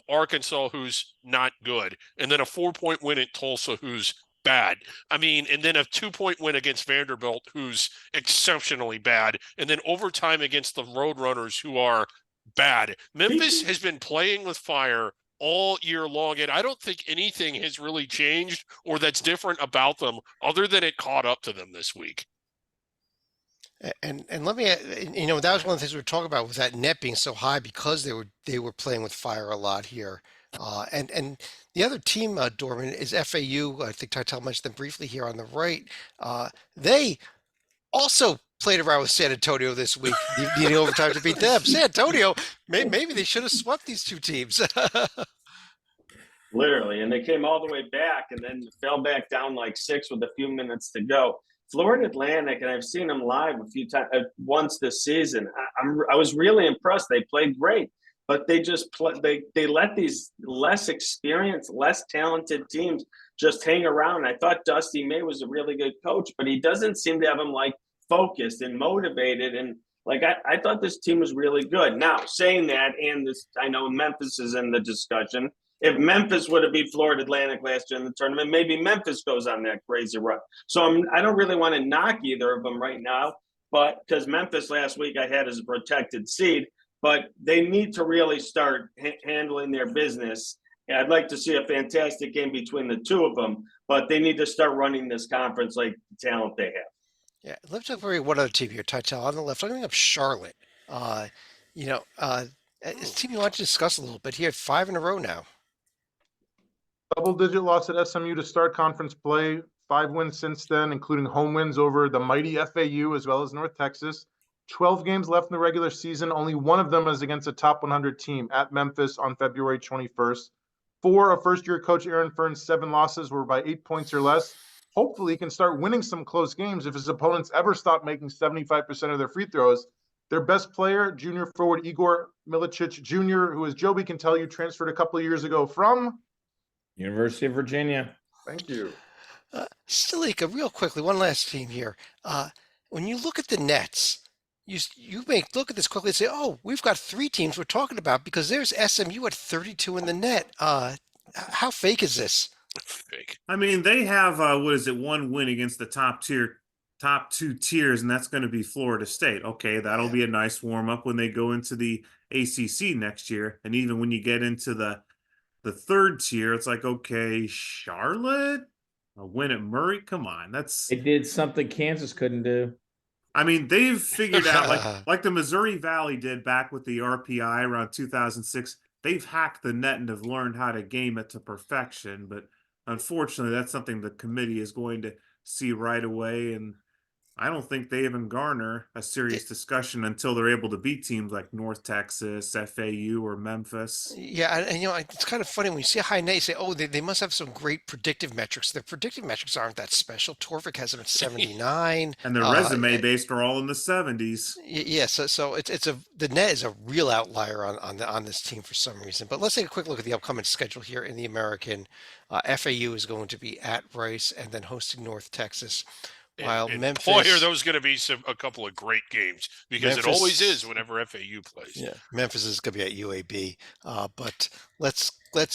Arkansas, who's not good. And then a 4-point win at Tulsa, who's bad. I mean, and then a 2-point win against Vanderbilt, who's exceptionally bad. And then overtime against the Roadrunners, who are bad. Memphis has been playing with fire all year long, and I don't think anything has really changed or that's different about them other than it caught up to them this week. And let me, that was one of the things we were talking about, was that net being so high because they were playing with fire a lot here. And the other team, Dorman, is FAU. I think Titel mentioned them briefly here on the right. They also played around with San Antonio this week, needing overtime to beat them. San Antonio, maybe they should have swept these two teams. Literally, and they came all the way back and then fell back down like 6 with a few minutes to go. Florida Atlantic, and I've seen them live a few times, once this season. I was really impressed. They played great, but they just they let these less experienced, less talented teams just hang around. I thought Dusty May was a really good coach, but he doesn't seem to have them like focused and motivated. And like I thought this team was really good. Now saying that, and this, I know Memphis is in the discussion. If Memphis would have beat Florida Atlantic last year in the tournament, maybe Memphis goes on that crazy run. So I don't really want to knock either of them right now, but because Memphis last week I had as a protected seed, but they need to really start handling their business. And I'd like to see a fantastic game between the two of them, but they need to start running this conference like the talent they have. Yeah, let's talk about one other team here, Titel on the left. I'm going up Charlotte. Uh, it's a team you want to discuss a little bit here. 5 in a row now. Double-digit loss at SMU to start conference play. 5 wins since then, including home wins over the mighty FAU as well as North Texas. 12 games left in the regular season. Only one of them is against a top 100 team at Memphis on February 21st. 4 of first-year coach Aaron Fern's 7 losses were by 8 points or less. Hopefully, he can start winning some close games if his opponents ever stop making 75% of their free throws. Their best player, junior forward Igor Milicic Jr., who, as Joby can tell you, transferred a couple of years ago from University of Virginia. Thank you. Stalika, real quickly, one last team here. When you look at the Nets, you may look at this quickly and say, oh, we've got 3 teams we're talking about because there's SMU at 32 in the net. How fake is this? Fake. I mean, they have one win against the top 2 tiers, and that's going to be Florida State. Okay, that'll be a nice warm up when they go into the ACC next year. And even when you get into the 3rd tier, it's like, okay, Charlotte, a win at Murray. Come on, They did something Kansas couldn't do. I mean, they've figured out like the Missouri Valley did back with the RPI around 2006. They've hacked the net and have learned how to game it to perfection. But unfortunately, that's something the committee is going to see right away. And I don't think they even garner a serious discussion until they're able to beat teams like North Texas, FAU, or Memphis. Yeah, and it's kind of funny when you see a high net, you say, oh, they must have some great predictive metrics. Their predictive metrics aren't that special. Torvik has them at 79. And their resume based are all in the 70s. Yeah, so the net is a real outlier on this team for some reason. But let's take a quick look at the upcoming schedule here in the American. FAU is going to be at Rice and then hosting North Texas. While Memphis, boy, are those going to be a couple of great games because Memphis, it always is whenever FAU plays. Yeah, Memphis is going to be at UAB. But let's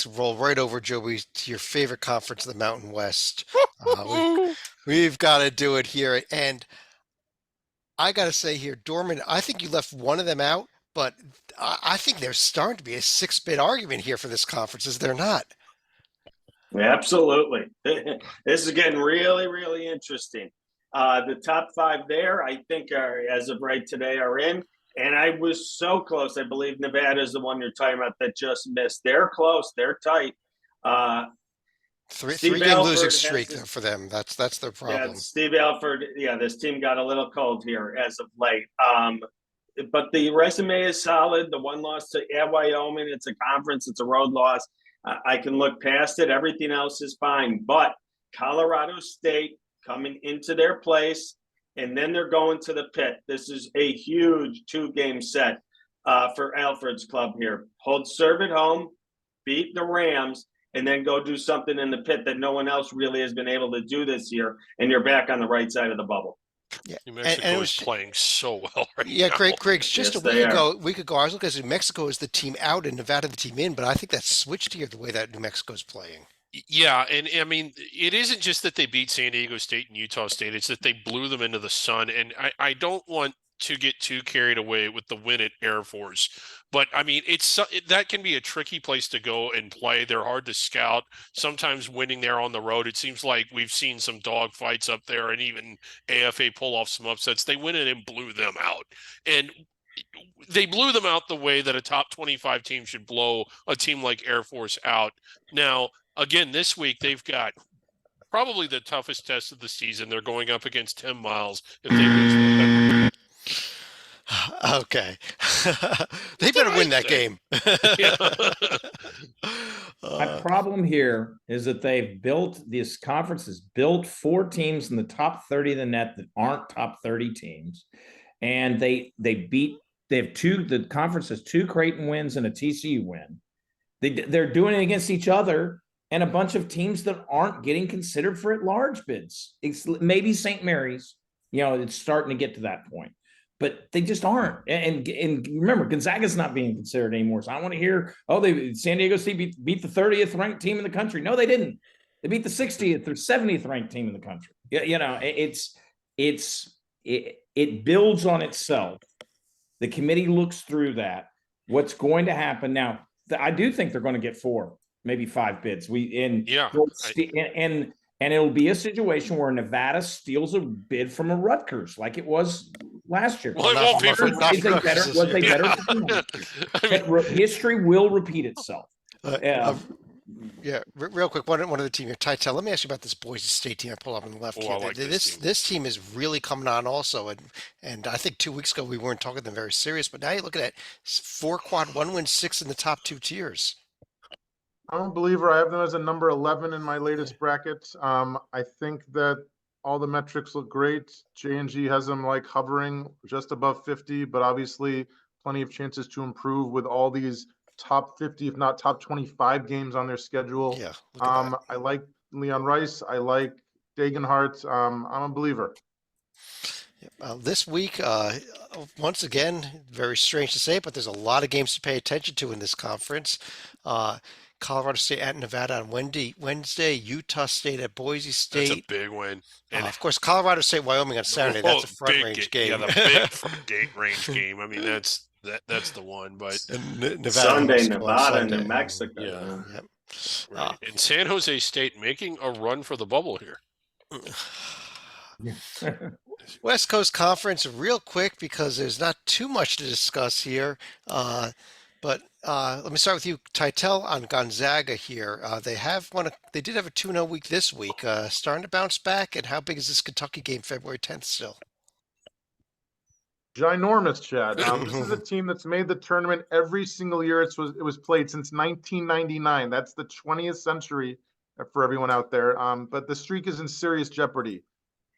roll right over, Joey, to your favorite conference, the Mountain West. We've got to do it here, and I got to say here, Dorman, I think you left one of them out, but I think there's starting to be a 6-bit argument here for this conference, is there not? Absolutely. This is getting really, really interesting. The top 5 there, I think, are as of right today are in. And I was so close. I believe Nevada is the one you're talking about that just missed. They're close. They're tight. Three-game losing streak for them. That's their problem. Yeah, Steve Alford. Yeah, this team got a little cold here as of late. But the resume is solid. The one loss at Wyoming, it's a conference. It's a road loss. I can look past it. Everything else is fine. But Colorado State coming into their place, and then they're going to the pit. This is a huge 2-game set for Alfred's club here. Serve at home, beat the Rams, and then go do something in the pit that no one else really has been able to do this year, and you're back on the right side of the bubble. Yeah, New Mexico is playing so well right now. Yeah, Greg's just a week ago, I was looking at New Mexico as the team out and Nevada the team in, but I think that's switched here the way that New Mexico's playing. Yeah, and I mean, it isn't just that they beat San Diego State and Utah State, it's that they blew them into the sun. And I don't want to get too carried away with the win at Air Force, but I mean, that can be a tricky place to go and play. They're hard to scout. Sometimes winning there on the road, it seems like we've seen some dog fights up there, and even AFA pull off some upsets. They went in and blew them out, and they blew them out the way that a top 25 team should blow a team like Air Force out. Now, again, this week they've got probably the toughest test of the season. They're going up against 10 Miles if they lose. Okay. They better win that game. My problem here is that this conference has built 4 teams in the top 30 of the net that aren't top 30 teams. And the conference has 2 Creighton wins and a TCU win. They're doing it against each other and a bunch of teams that aren't getting considered for at-large bids. It's maybe St. Mary's, it's starting to get to that point. but they just aren't. And remember, Gonzaga's not being considered anymore. So I want to hear, San Diego State beat the 30th ranked team in the country. No, they didn't. They beat the 60th or 70th ranked team in the country. It builds on itself. The committee looks through that. What's going to happen now? I do think they're going to get 4, maybe 5 bids. And it'll be a situation where Nevada steals a bid from a Rutgers, like it was last year. Well, it won't be for History will repeat itself. Real quick, one of the team here, Titel. Let me ask you about this Boise State team I pull up on the left here. Like this team is really coming on also, and I think 2 weeks ago we weren't talking them very serious, but now you look at it, 4 quad, 1 win, 6 in the top 2 tiers. I'm a believer. I have them as a number 11 in my latest bracket. I think that all the metrics look great. J&G has them like hovering just above 50, but obviously plenty of chances to improve with all these top 50, if not top 25 games on their schedule. Yeah. I like Leon Rice. I like Dagenhart. I'm a believer. This week, once again, very strange to say, but there's a lot of games to pay attention to in this conference. Colorado State at Nevada on Wednesday, Utah State at Boise State. That's a big win. And of course, Colorado State, Wyoming on Saturday. That's a front range game. Yeah, the big front range game. I mean, that's the one. But Nevada, Sunday, Nevada, New Mexico. Yeah. Yep. Right. And San Jose State making a run for the bubble here. West Coast Conference, real quick, because there's not too much to discuss here. But let me start with you, Titel, on Gonzaga here. They did have a 2-0 week this week, starting to bounce back. And how big is this Kentucky game February 10th still? Ginormous, Chad. This is a team that's made the tournament every single year it was played since 1999. That's the 20th century for everyone out there. But the streak is in serious jeopardy.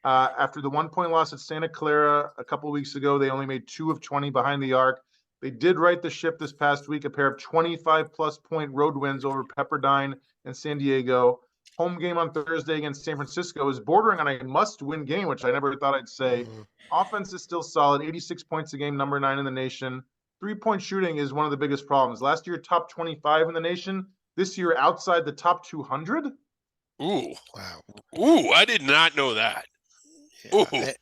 After the 1-point loss at Santa Clara a couple of weeks ago, they only made 2 of 20 behind the arc. They did right the ship this past week, a pair of 25-plus point road wins over Pepperdine and San Diego. Home game on Thursday against San Francisco is bordering on a must-win game, which I never thought I'd say. Offense is still solid, 86 points a game, number 9 in the nation. 3-point shooting is one of the biggest problems. Last year, top 25 in the nation. This year, outside the top 200. Ooh, wow. Ooh, I did not know that. Yeah.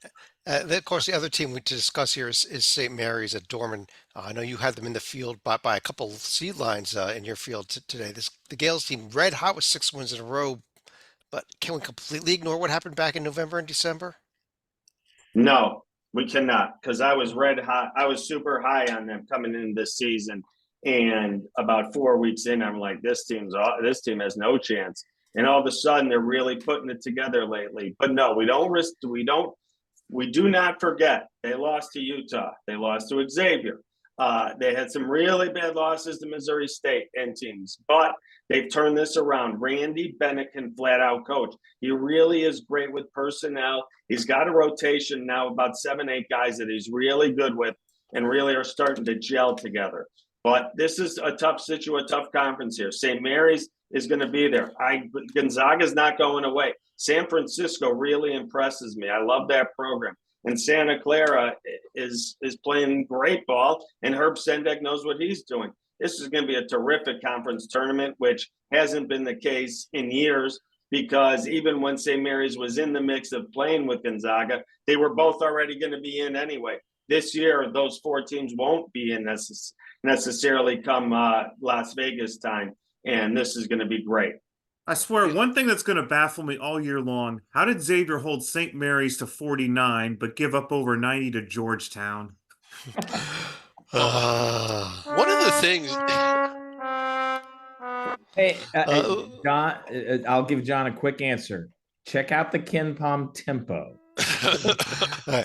Of course, the other team to discuss here is St. Mary's at Dorman. I know you had them in the field by a couple seed lines in your field today. The Gales team red hot with 6 wins in a row, but can we completely ignore what happened back in November and December? No, we cannot, because I was red hot. I was super high on them coming into this season, and about 4 weeks in, I'm like, this team has no chance. And all of a sudden, they're really putting it together lately. But no, we do not forget they lost to Utah. They lost to Xavier. They had some really bad losses to Missouri State and teams, but they've turned this around. Randy Bennett can flat out coach. He really is great with personnel. He's got a rotation now, about 7-8 guys that he's really good with and really are starting to gel together. But this is a tough conference here. St. Mary's is going to be there. Gonzaga's not going away. San Francisco really impresses me. I love that program. And Santa Clara is playing great ball, and Herb Sendek knows what he's doing. This is going to be a terrific conference tournament, which hasn't been the case in years, because even when St. Mary's was in the mix of playing with Gonzaga, they were both already going to be in anyway. This year, those 4 teams won't be in necessarily come Las Vegas time, and this is going to be great. I swear, one thing that's going to baffle me all year long, how did Xavier hold St. Mary's to 49 but give up over 90 to Georgetown? One of the things... Hey, John, I'll give John a quick answer. Check out the Ken Palm tempo. Well,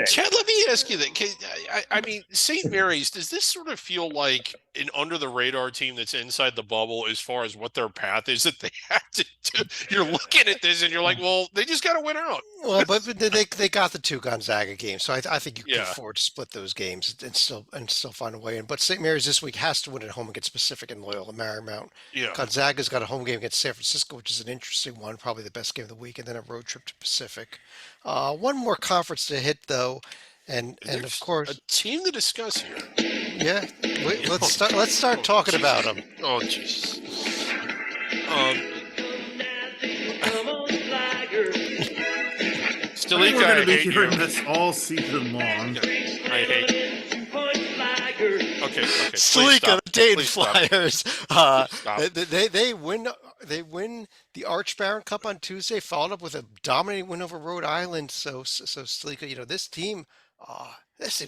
Chad, let me ask you that. I mean, St. Mary's, does this sort of feel like an under-the-radar team that's inside the bubble as far as what their path is that they have to do? You're looking at this and you're like, well, they just got to win out. Well, but they got the 2 Gonzaga games, so I think you can afford to split those games and still find a way in. But St. Mary's this week has to win at home against Pacific and Loyola Marymount. Yeah. Gonzaga's got a home game against San Francisco, which is an interesting one, probably the best game of the week, and then a road trip to Pacific. One more conference to hit, though, And of There's course, a team to discuss here. yeah. Let's start talking about them. Oh, jeez. I think we're Stalika, going I to be hate you. hearing this all season long. I hate. Okay, please Stalika, stop. the Dayton Please stop. Flyers. Please stop. They win. They win the Arch Baron Cup on Tuesday, followed up with a dominating win over Rhode Island. So Stalika, this team's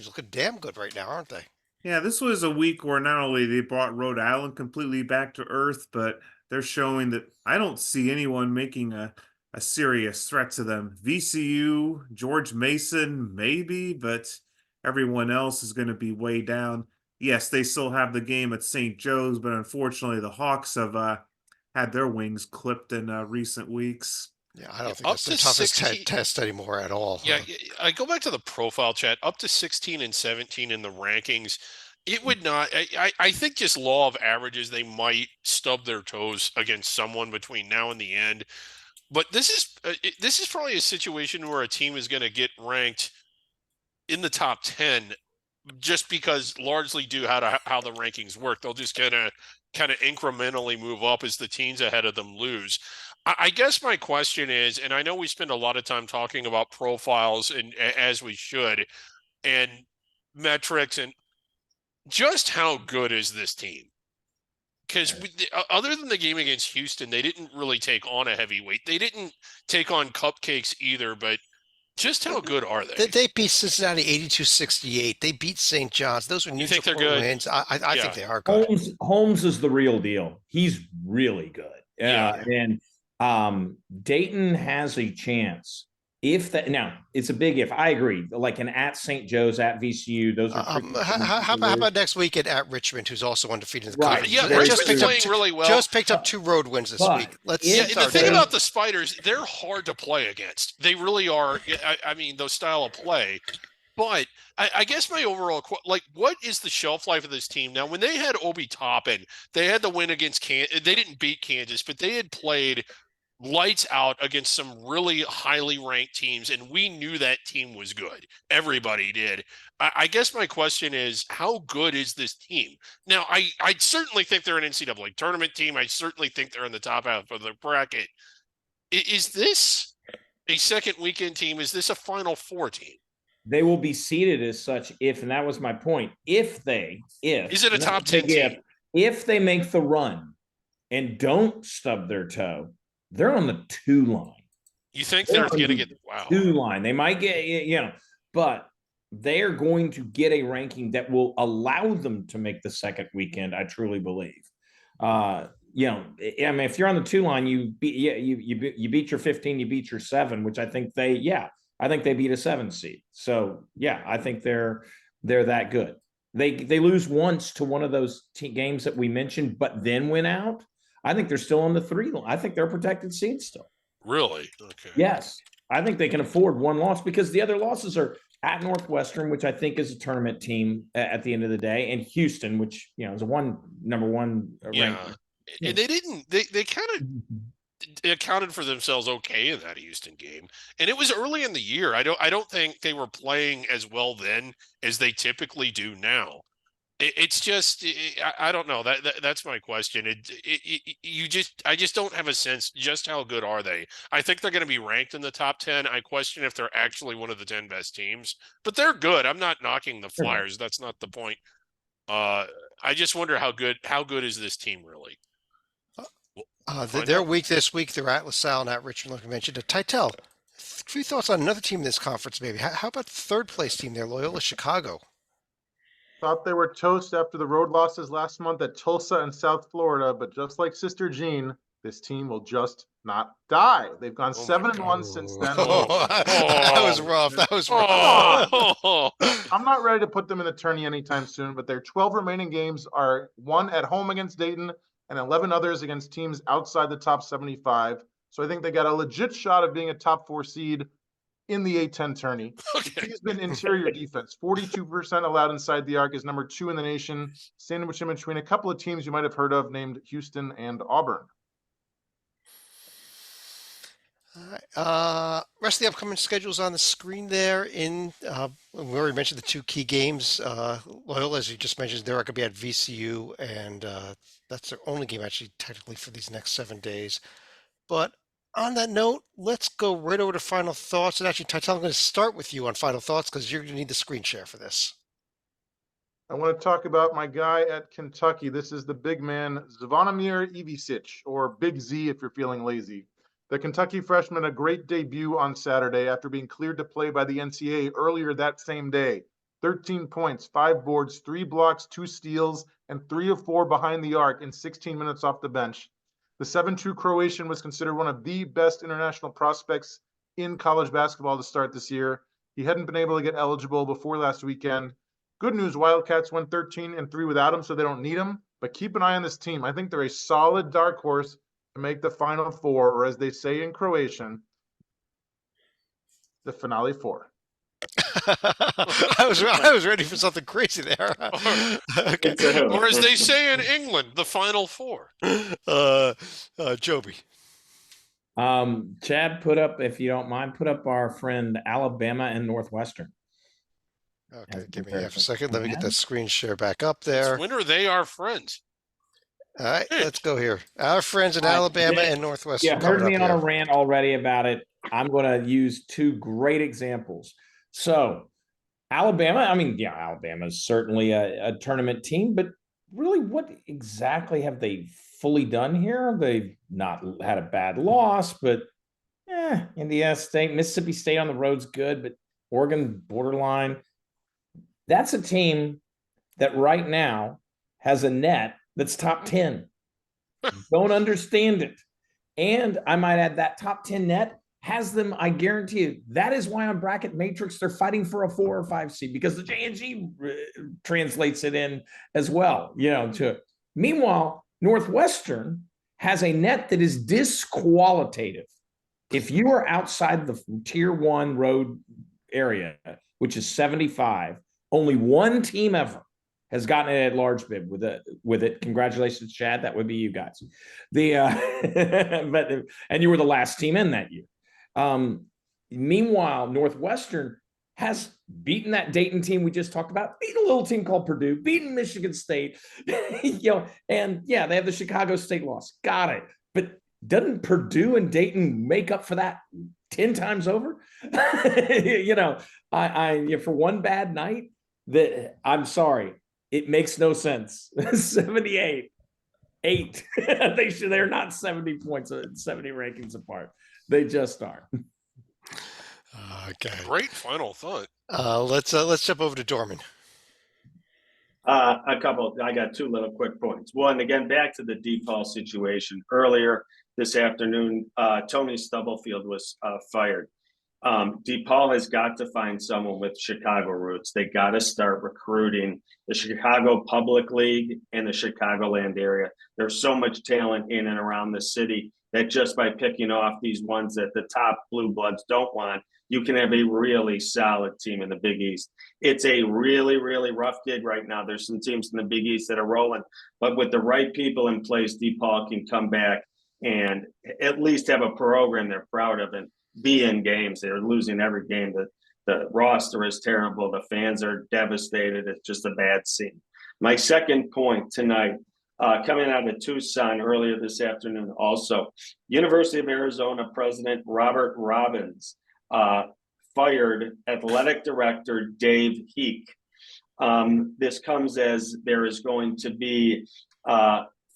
looking damn good right now, aren't they? Yeah, this was a week where not only they brought Rhode Island completely back to earth, but they're showing that I don't see anyone making a serious threat to them. VCU, George Mason, maybe, but everyone else is going to be way down. Yes, they still have the game at St. Joe's, but unfortunately, the Hawks have had their wings clipped in recent weeks. Yeah, I don't think up that's to the toughest 16 test anymore at all. Yeah, I go back to the profile chat. Up to 16 and 17 in the rankings. It would not. I think just law of averages, they might stub their toes against someone between now and the end. But this is probably a situation where a team is going to get ranked in the top 10 just because largely due how the rankings work. They'll just kind of incrementally move up as the teams ahead of them lose. I guess my question is, and I know we spend a lot of time talking about profiles, and as we should, and metrics, and just how good is this team? Because other than the game against Houston, they didn't really take on a heavyweight. They didn't take on cupcakes either, but just how good are they? They beat Cincinnati 82-68. They beat St. John's. Those were You think neutral they're good? wins. I Yeah. think they are good. Holmes is the real deal. He's really good. Yeah. And Dayton has a chance. If that now, it's a big if. I agree. Like an at St. Joe's, at VCU, those are. How about next weekend at Richmond, who's also undefeated in the Right. conference? Yeah, Very Richmond's playing really well. Just picked up 2 road wins this But week. Let's if- Yeah, the thing there. about the Spiders, they're hard to play against. They really are. I mean, those style of play. But I guess my overall, what is the shelf life of this team? Now, when they had Obi Toppin, they had the win against Kansas. They didn't beat Kansas, but they had played lights out against some really highly ranked teams, and we knew that team was good. Everybody did. I guess my question is, how good is this team? Now, I certainly think they're an NCAA tournament team. I certainly think they're in the top half of the bracket. Is this a second weekend team? Is this a Final Four team? They will be seated as such if, and that was my point. Is it a top 10 team? If they make the run and don't stub their toe, they're on the 2 line. You think they're going to get 2 line? They might get, but they are going to get a ranking that will allow them to make the second weekend. I truly believe. I mean, if you're on the 2 line, you beat your 15, you beat your 7, which I think they beat a 7 seed. So yeah, I think they're that good. They lose once to one of those games that we mentioned, but then win out. I think they're still on the 3 line. I think they're a protected seed still. Really? Okay. Yes. I think they can afford 1 loss because the other losses are at Northwestern, which I think is a tournament team at the end of the day, and Houston, which, is a number one ranked. Yeah. And they kind of accounted for themselves okay in that Houston game. And it was early in the year. I don't think they were playing as well then as they typically do now. It's just, I don't know. That's my question. I just don't have a sense just how good are they. I think they're going to be ranked in the top 10. I question if they're actually one of the 10 best teams, but they're good. I'm not knocking the Flyers. That's not the point. I just wonder how good is this team really? Their week this week, they're at LaSalle and at Richmond, like I mentioned. Titel, a few thoughts on another team in this conference, maybe. How about the 3rd place team there, Loyola Chicago? Thought they were toast after the road losses last month at Tulsa and South Florida, but just like Sister Jean, this team will just not die. They've gone 7-1 since then. That was rough. I'm not ready to put them in the tourney anytime soon, but their 12 remaining games are 1 at home against Dayton and 11 others against teams outside the top 75. So I think they got a legit shot of being a top 4 seed in the A10 tourney. Okay. He's been interior defense. 42% allowed inside the arc is number 2 in the nation, sandwiched in between a couple of teams you might have heard of named Houston and Auburn. All right. Rest of the upcoming schedules on the screen there. We already mentioned the two key games. Loyola, as you just mentioned, they're going to be at VCU, and that's their only game actually technically for these next 7 days. But on that note, let's go right over to final thoughts. And actually, Titel, I'm going to start with you on final thoughts because you're going to need the screen share for this. I want to talk about my guy at Kentucky. This is the big man, Zvonimir Ivisic, or Big Z if you're feeling lazy. The Kentucky freshman, a great debut on Saturday after being cleared to play by the NCAA earlier that same day. 13 points, 5 boards, 3 blocks, 2 steals, and 3 of 4 behind the arc in 16 minutes off the bench. The 7'2 Croatian was considered one of the best international prospects in college basketball to start this year. He hadn't been able to get eligible before last weekend. Good news, Wildcats went 13-3 without him, so they don't need him. But keep an eye on this team. I think they're a solid dark horse to make the Final Four, or as they say in Croatian, the Finale Four. I was ready for something crazy there. Okay. Or as they say in England, the Final Four. Joby. Chad, put up, if you don't mind, put up our friend Alabama and Northwestern. Okay, give me half a second. Let me get that screen share back up there. When are they our friends? All right, let's go here. Our friends in Alabama and Northwestern. You heard me on a rant already about it. I'm going to use 2 great examples. So, Alabama, Alabama is certainly a tournament team, but really, what exactly have they fully done here? They've not had a bad loss, but Indiana State, Mississippi State on the road's good, but Oregon borderline. That's a team that right now has a net that's top 10. Don't understand it. And I might add that top 10 net has them, I guarantee you, that is why on Bracket Matrix, they're fighting for a 4 or 5 seed because the J&G translates it in as well, Meanwhile, Northwestern has a net that is disqualitative. If you are outside the tier 1 road area, which is 75, only one team ever has gotten it at large bid with it. Congratulations, Chad. That would be you guys. And you were the last team in that year. Meanwhile, Northwestern has beaten that Dayton team we just talked about, beaten a little team called Purdue, beaten Michigan State, and they have the Chicago State loss. Got it. But doesn't Purdue and Dayton make up for that 10 times over? For one bad night, I'm sorry, it makes no sense. 78, 8. They're not 70 points, 70 rankings apart. They just are. Okay. Great final thought. Let's jump over to Dorman. I got 2 little quick points. One, again, back to the DePaul situation. Earlier this afternoon, Tony Stubblefield was fired. DePaul has got to find someone with Chicago roots. They got to start recruiting the Chicago Public League and the Chicagoland area. There's so much talent in and around the city that just by picking off these ones that the top blue bloods don't want, you can have a really solid team in the Big East. It's a really, really rough gig right now. There's some teams in the Big East that are rolling, but with the right people in place, DePaul can come back and at least have a program they're proud of and be in games. They're losing every game. The roster is terrible. The fans are devastated. It's just a bad scene. My second point tonight, coming out of Tucson earlier this afternoon also, University of Arizona President Robert Robbins fired athletic director Dave Heek. This comes as there is going to be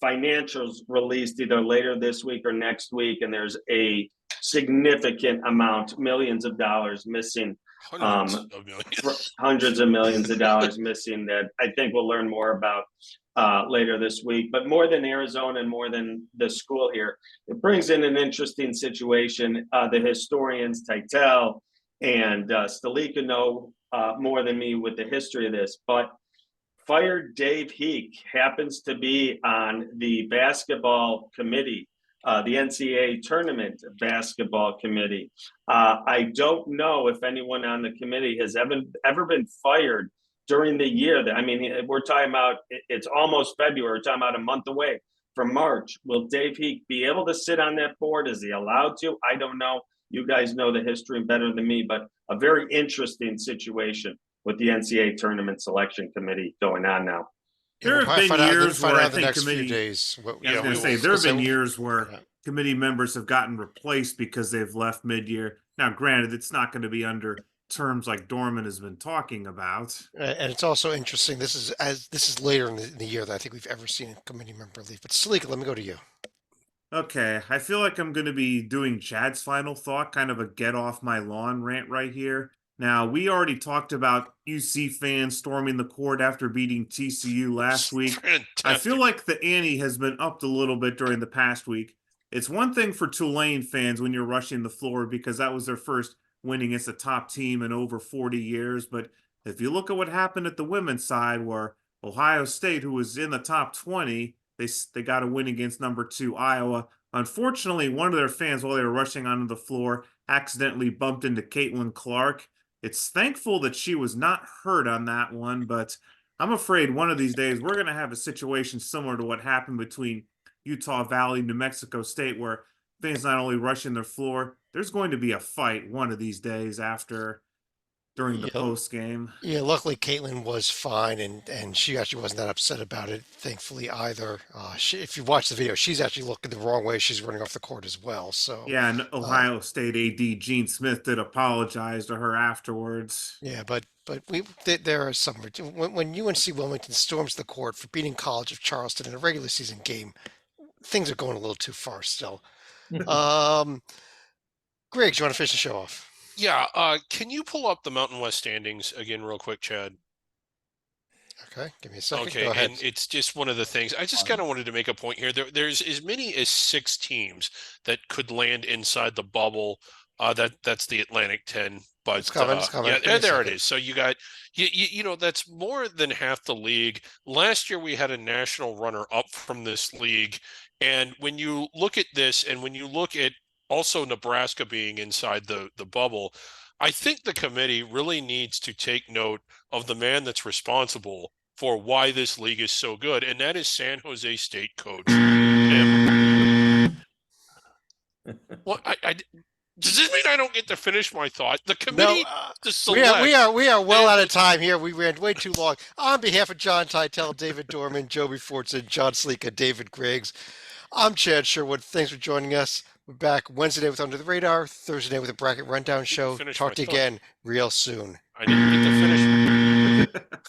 financials released either later this week or next week, and there's a significant amount, millions of dollars missing, hundreds of millions of dollars missing that I think we'll learn more about later this week. But more than Arizona and more than the school here, it brings in an interesting situation. The historians Titel and Stalika know more than me with the history of this, but fired Dave Heek happens to be on the basketball committee, the NCAA tournament basketball committee. I don't know if anyone on the committee has ever been fired during the year. We're talking about, it's almost February, we're talking about a month away for March. Will Dave Heek be able to sit on that board? Is he allowed to? I don't know. You guys know the history better than me, but a very interesting situation with the NCAA tournament selection committee going on now. Yeah, There we'll have probably been find out, years find where I out in the think next few committee. days. I was Yeah, going we to say will. there have been Say- years where Yeah. committee members have gotten replaced because they've left mid-year. Now, granted, it's not going to be under terms like Dorman has been talking about. And it's also interesting. This is later in the year that I think we've ever seen a committee member leave. But Salika, let me go to you. Okay, I feel like I'm going to be doing Chad's final thought, kind of a get off my lawn rant right here. Now, we already talked about UC fans storming the court after beating TCU last week. Fantastic. I feel like the ante has been upped a little bit during the past week. It's one thing for Tulane fans when you're rushing the floor because that was their first win against a top team in over 40 years. But if you look at what happened at the women's side, where Ohio State, who was in the top 20, they got a win against number 2 Iowa. Unfortunately, one of their fans, while they were rushing onto the floor, accidentally bumped into Caitlin Clark. It's thankful that she was not hurt on that one, but I'm afraid one of these days we're going to have a situation similar to what happened between Utah Valley and New Mexico State, where fans not only rushing their floor, there's going to be a fight one of these days during the Yeah. post game. Yeah, luckily Caitlin was fine, and she actually wasn't that upset about it, thankfully either. If you watch the video, she's actually looking the wrong way. She's running off the court as well. So Yeah, and Ohio State AD Gene Smith did apologize to her afterwards. yeah, but there are some when UNC Wilmington storms the court for beating College of Charleston in a regular season game, things are going a little too far still. Griggs, you want to finish the show off? Yeah, can you pull up the Mountain West standings again real quick, Chad? Okay, give me a second. Okay, Go ahead. and it's just one of the things. I just kind of wanted to make a point here. There's as many as 6 teams that could land inside the bubble. That's the Atlantic 10. But It's coming, it's coming. yeah, Give me a there it second. is. So you got you know that's more than half the league. Last year we had a national runner up from this league, and when you look at this, and when you look at also Nebraska being inside the bubble, I think the committee really needs to take note of the man that's responsible for why this league is so good, and that is San Jose State coach Tim. Well, does this mean I don't get to finish my thought? The committee to select. we are well out of time here. We ran way too long. On behalf of John Teitel, David Dorman, Joby Fortson, John Sleeka, David Griggs, I'm Chad Sherwood. Thanks for joining us. We're back Wednesday with Under the Radar, Thursday with a Bracket Rundown show. Finish Talk my to you thought. again real soon. I didn't get to finish.